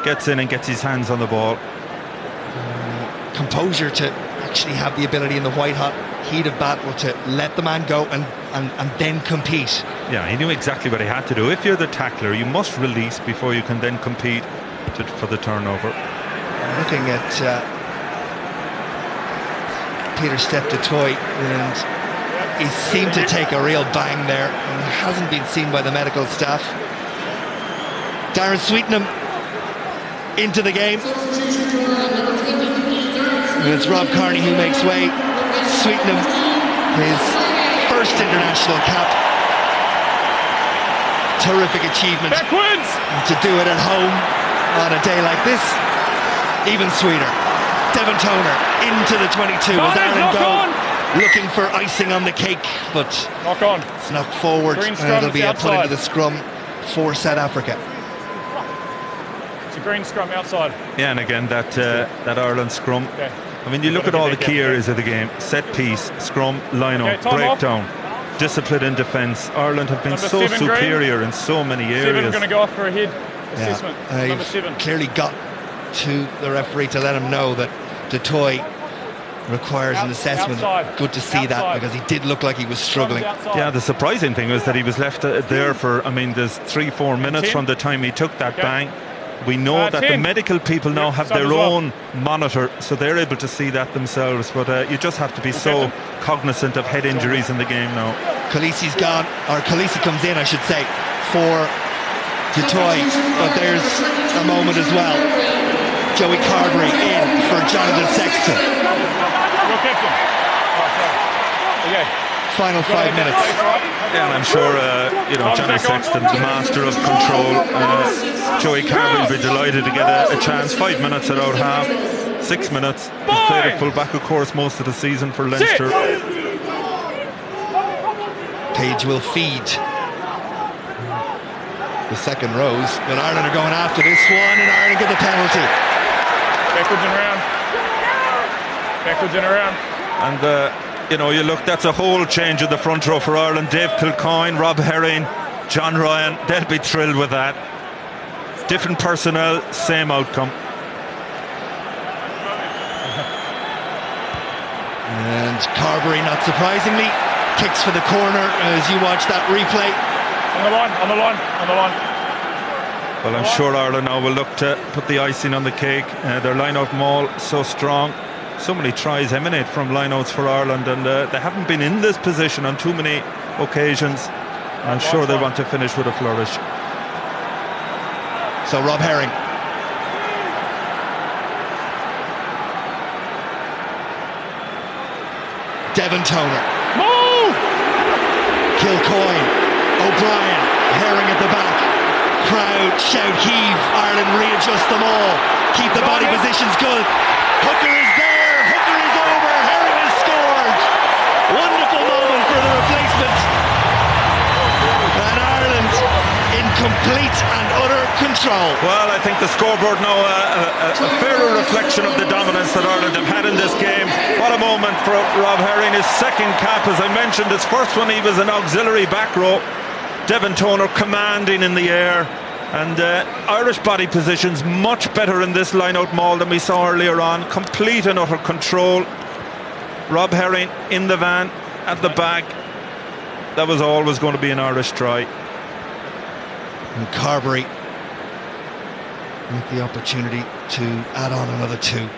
gets in and gets his hands on the ball. Composure to actually have the ability in the white-hot heat of battle to let the man go and then compete. Yeah, he knew exactly what he had to do. If you're the tackler, you must release before you can then compete for the turnover. Looking at Peter Step du Toit, and he seemed to take a real bang there and hasn't been seen by the medical staff. Darren Sweetenham into the game. And it's Rob Kearney who makes way. Sweetenham, his first international cap. Terrific achievement. Backwards! And to do it at home on a day like this, even sweeter. Devon Toner into the 22 as Ireland go, looking for icing on the cake, but knock on. It's knocked forward, Green and scrum it'll be a put outside. into the scrum for South Africa. It's a green scrum outside. Yeah, and again, that Ireland scrum. Okay. I mean, you look at all the key areas of the game. Set piece, scrum, line-up, Okay, time off. breakdown, discipline in defence. Ireland have been Number so 7, Green. superior in so many Seven areas. going to go off for a head assessment. Number They've 7. clearly got to the referee to let him know that du Toit requires an assessment. Outside. Good to see that, Outside. because he did look like he was struggling. Yeah, the surprising thing was that he was left there for, I mean, there's 3-4 minutes 10. from the time he took that Okay. bang. We know that the 10. medical people now Yep, have some their as well. own monitor, so they're able to see that themselves. But you just have to be so cognizant of head injuries in the game now. Khaleesi's gone, or Khaleesi comes in, I should say, for du Toit. But there's a moment as well. Joey Carberry in for Jonathan Sexton. Your captain. Okay. Final 5 minutes. Yeah, and I'm sure, Johnny Sexton, the master of control. Joey Carberry will be delighted to get a chance. 5 minutes at out half, 6 minutes. He's played at full back, of course, most of the season for Leinster. Page will feed the second rows, but Ireland are going after this one, and Ireland get the penalty. Backwards and around. Backwards and around. And, you look, that's a whole change in the front row for Ireland. Dave Kilcoyne, Rob Herring, John Ryan, they'll be thrilled with that. Different personnel, same outcome. And Carberry, not surprisingly, kicks for the corner as you watch that replay. On the line, on the line, on the line. Well, I'm sure Ireland now will look to put the icing on the cake. Their line-out maul so strong. So many tries emanate from line-outs for Ireland, and they haven't been in this position on too many occasions. I'm sure they want to finish with a flourish. So Rob Herring. Devon Toner. Move! Kilcoyne. O'Brien. Herring at the back. Crowd shout heave. Ireland readjust them all. Keep the body positions good. Hooker is there. Hooker is over. Herring has scored. Wonderful moment for the replacement. And Ireland in complete and utter control. Well, I think the scoreboard now a fairer reflection of the dominance that Ireland have had in this game. What a moment for Rob Herring, his second cap, as I mentioned. His first one, he was an auxiliary back row. Devon Toner commanding in the air. And Irish body positions much better in this line-out maul than we saw earlier on. Complete and utter control. Rob Herring in the van, at the back. That was always going to be an Irish try. And Carberry with the opportunity to add on another 2.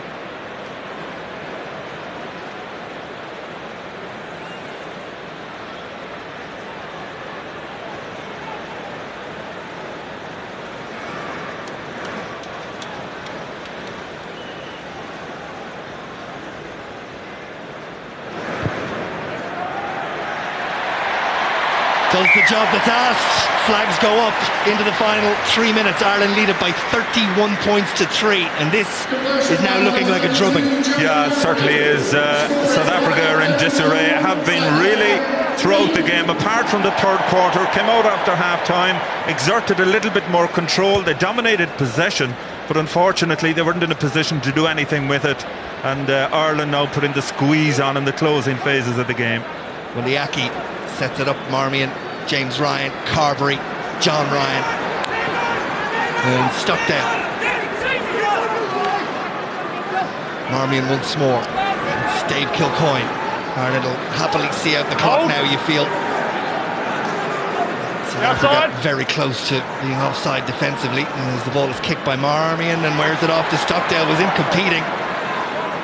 Does the job that's asked. Flags go up into the final 3 minutes. Ireland lead it by 31 points to 3, and this is now looking like a drubbing. Yeah, it certainly is. South Africa are in disarray, have been really throughout the game, apart from the third quarter. Came out after half-time, exerted a little bit more control. They dominated possession, but unfortunately they weren't in a position to do anything with it. And Ireland now putting the squeeze on in the closing phases of the game. Well, Liaki sets it up. Marmion, James Ryan, Carberry, John Ryan, and Stockdale. Marmion once more. It's Dave Kilcoyne. Ireland will happily see out the clock now, you feel. South Africa very close to being offside defensively as the ball is kicked by Marmion and wears it off to Stockdale. Was in competing,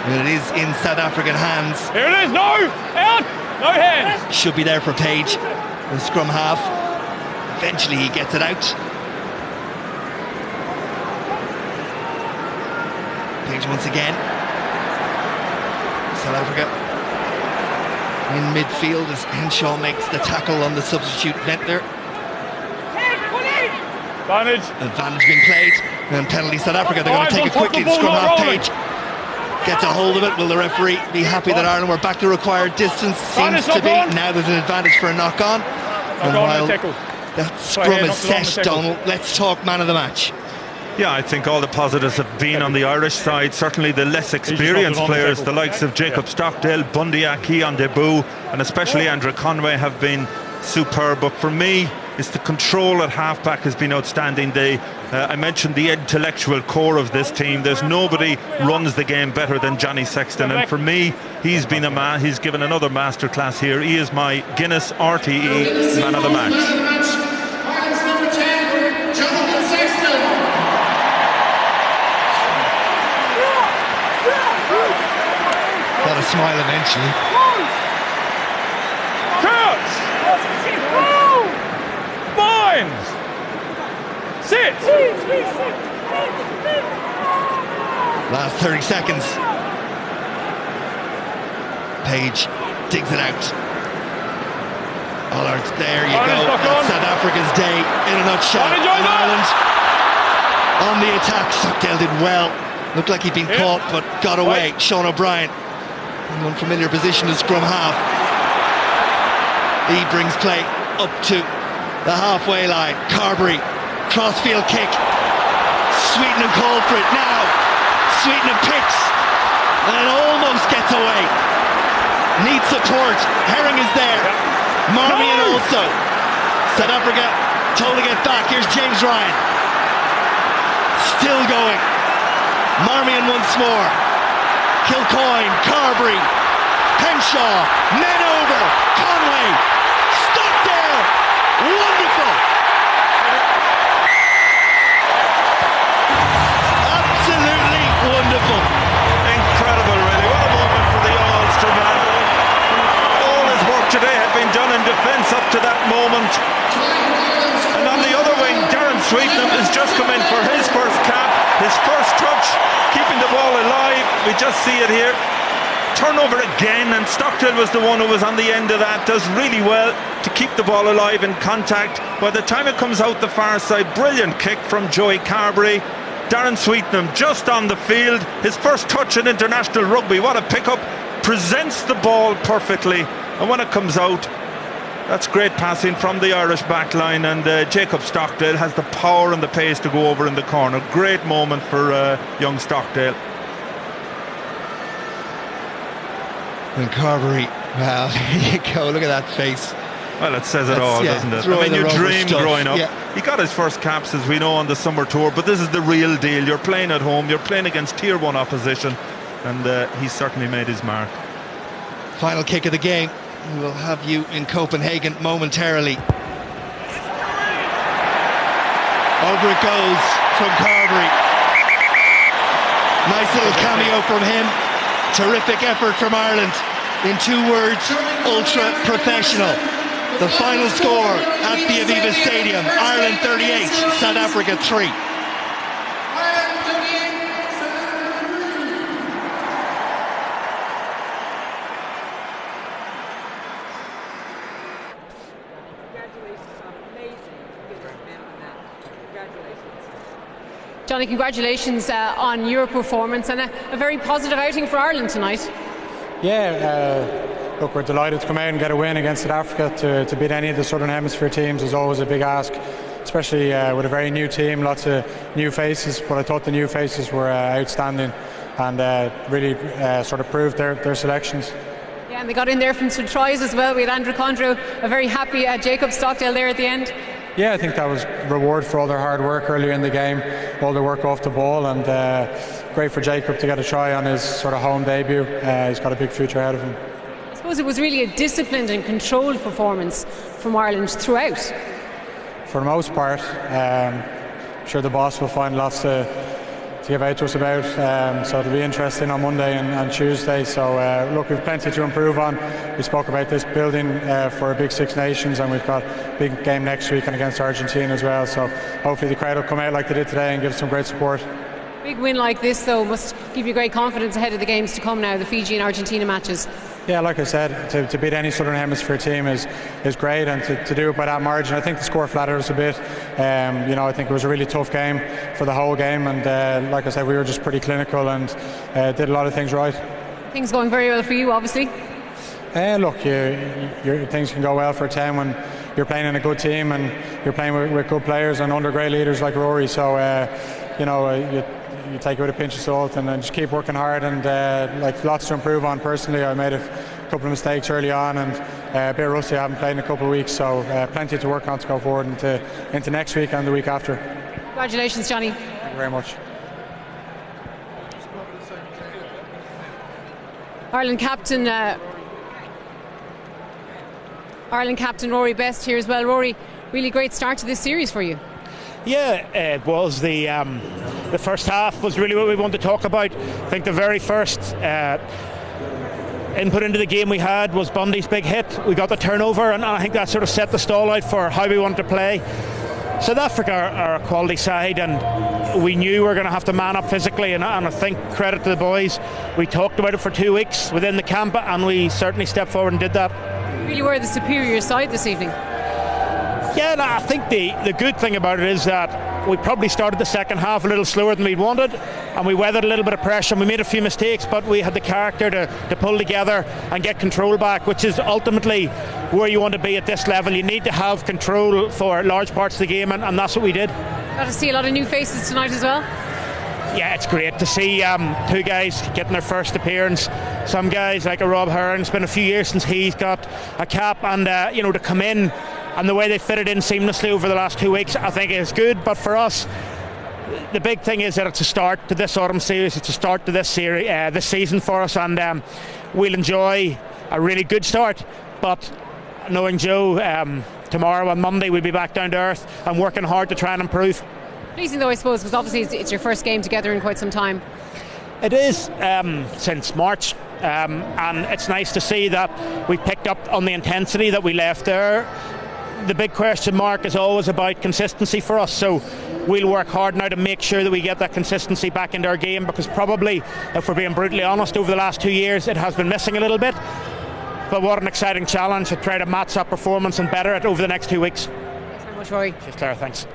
but it is in South African hands. Here it is, no! Out! No hands! Should be there for Page, the scrum half. Eventually he gets it out. Page once again. South Africa in midfield as Henshaw makes the tackle on the substitute Ventler. Advantage being played, and penalty South Africa. They're going to take it quickly. The scrum half. Page gets a hold of it. Will the referee be happy that Ireland were back to required distance? Seems to be. Now there's an advantage for a knock-on. And while that scrum is set, Donald, let's talk man of the match. Yeah, I think all the positives have been on the Irish side. Certainly the less experienced players, the likes of Jacob Stockdale, Bundy Aki on debut, and especially Andrew Conway have been superb. But for me, it's the control at halfback has been outstanding. I mentioned the intellectual core of this team. There's nobody runs the game better than Johnny Sexton, and for me, he's been a man. He's given another masterclass here. He is my Guinness RTE man of the match. Got a smile eventually. Binds! Sit! Last 30 seconds. Page digs it out. Allard, there you go. That's South Africa's day in a nutshell. And Ireland on the attack. Stockdale did well. Looked like he'd been caught, but got away. Sean O'Brien in an unfamiliar position to scrum half. He brings play up to the halfway line. Carberry, crossfield kick. Sweetenham called for it now. Sweetenham picks and almost gets away. Needs support. Herring is there. Marmion also. South Africa told to get back. Here's James Ryan. Still going. Marmion once more. Kilcoyne, Carberry, Henshaw, men over. Conway, Stockdale. Wonderful! Absolutely wonderful! Incredible, really. What a moment for the Ulster man. All his work today had been done in defence up to that moment. And on the other wing, Darren Sweetenham has just come in for his first cap, his first touch, keeping the ball alive. We just see it here. Turnover again, and Stockdale was the one who was on the end of that. Does really well to keep the ball alive in contact. By the time it comes out the far side, brilliant kick from Joey Carberry. Darren Sweetenham just on the field, his first touch in international rugby. What a pickup, presents the ball perfectly, and when it comes out, that's great passing from the Irish backline, and Jacob Stockdale has the power and the pace to go over in the corner. Great moment for young Stockdale. And Carberry, well, here you go, look at that face. Well, it says it all, doesn't it? I mean, you dream growing up. He got his first caps, as we know, on the summer tour, but this is the real deal. You're playing at home, you're playing against Tier 1 opposition, and he's certainly made his mark. Final kick of the game. We will have you in Copenhagen momentarily. Over it goes from Carberry. Nice little cameo from him. Terrific effort from Ireland. In 2 words, ultra professional. The final score at the Aviva Stadium: Ireland 38, South Africa 3. Johnny, congratulations on your performance and a very positive outing for Ireland tonight. Yeah, look, we're delighted to come out and get a win against South Africa. To beat any of the Southern Hemisphere teams is always a big ask, especially with a very new team, lots of new faces, but I thought the new faces were outstanding and really sort of proved their selections. Yeah, and they got in there from some tries as well. We had Andrew Condro, a very happy Jacob Stockdale there at the end. Yeah, I think that was reward for all their hard work earlier in the game, all their work off the ball, and great for Jacob to get a try on his sort of home debut. He's got a big future ahead of him. I suppose it was really a disciplined and controlled performance from Ireland throughout. For the most part, I'm sure the boss will find lots to give out to us about, so it'll be interesting on Monday and Tuesday. So look, we've plenty to improve on. We spoke about this building for a big Six Nations, and we've got a big game next week and against Argentina as well, so hopefully the crowd will come out like they did today and give some great support. Big win like this though must give you great confidence ahead of the games to come now, the Fiji and Argentina matches. Yeah, like I said, to beat any Southern Hemisphere team is great, and to do it by that margin. I think the score flattered us a bit. I think it was a really tough game for the whole game, and like I said, we were just pretty clinical and did a lot of things right. Things going very well for you, obviously. Look, things can go well for a 10 when you're playing in a good team and you're playing with good players and under great leaders like Rory. So, you take it with a pinch of salt and then just keep working hard, and lots to improve on. Personally, I made a couple of mistakes early on and a bit rusty. I haven't played in a couple of weeks, so plenty to work on to go forward into next week and the week after. Congratulations, Johnny. Thank you very much. Ireland captain Rory Best here as well. Rory, really great start to this series for you. Yeah, it was. The first half was really what we wanted to talk about. I think the very first input into the game we had was Bundy's big hit. We got the turnover, and I think that sort of set the stall out for how we wanted to play. South Africa are a quality side, and we knew we were going to have to man up physically, and I think credit to the boys. We talked about it for 2 weeks within the camp, and we certainly stepped forward and did that. You really were the superior side this evening. Yeah, and I think the good thing about it is that we probably started the second half a little slower than we'd wanted, and we weathered a little bit of pressure, and we made a few mistakes, but we had the character to pull together and get control back, which is ultimately where you want to be at this level. You need to have control for large parts of the game, and that's what we did. Got to see a lot of new faces tonight as well. Yeah, it's great to see two guys getting their first appearance. Some guys like a Rob Hearn, it's been a few years since he's got a cap, and to come in and the way they fitted in seamlessly over the last 2 weeks, I think is good. But for us, the big thing is that it's a start to this autumn series. It's a start to this series, this season for us, and we'll enjoy a really good start. But knowing Joe, tomorrow on Monday we'll be back down to earth and working hard to try and improve. Pleasing though, I suppose, because obviously it's your first game together in quite some time. It is, since March, and it's nice to see that we picked up on the intensity that we left there. The big question mark is always about consistency for us, so we'll work hard now to make sure that we get that consistency back into our game, because probably, if we're being brutally honest, over the last 2 years it has been missing a little bit. But what an exciting challenge to try to match that performance and better it over the next 2 weeks. Thanks very much, Rory. Cheers, Claire, thanks.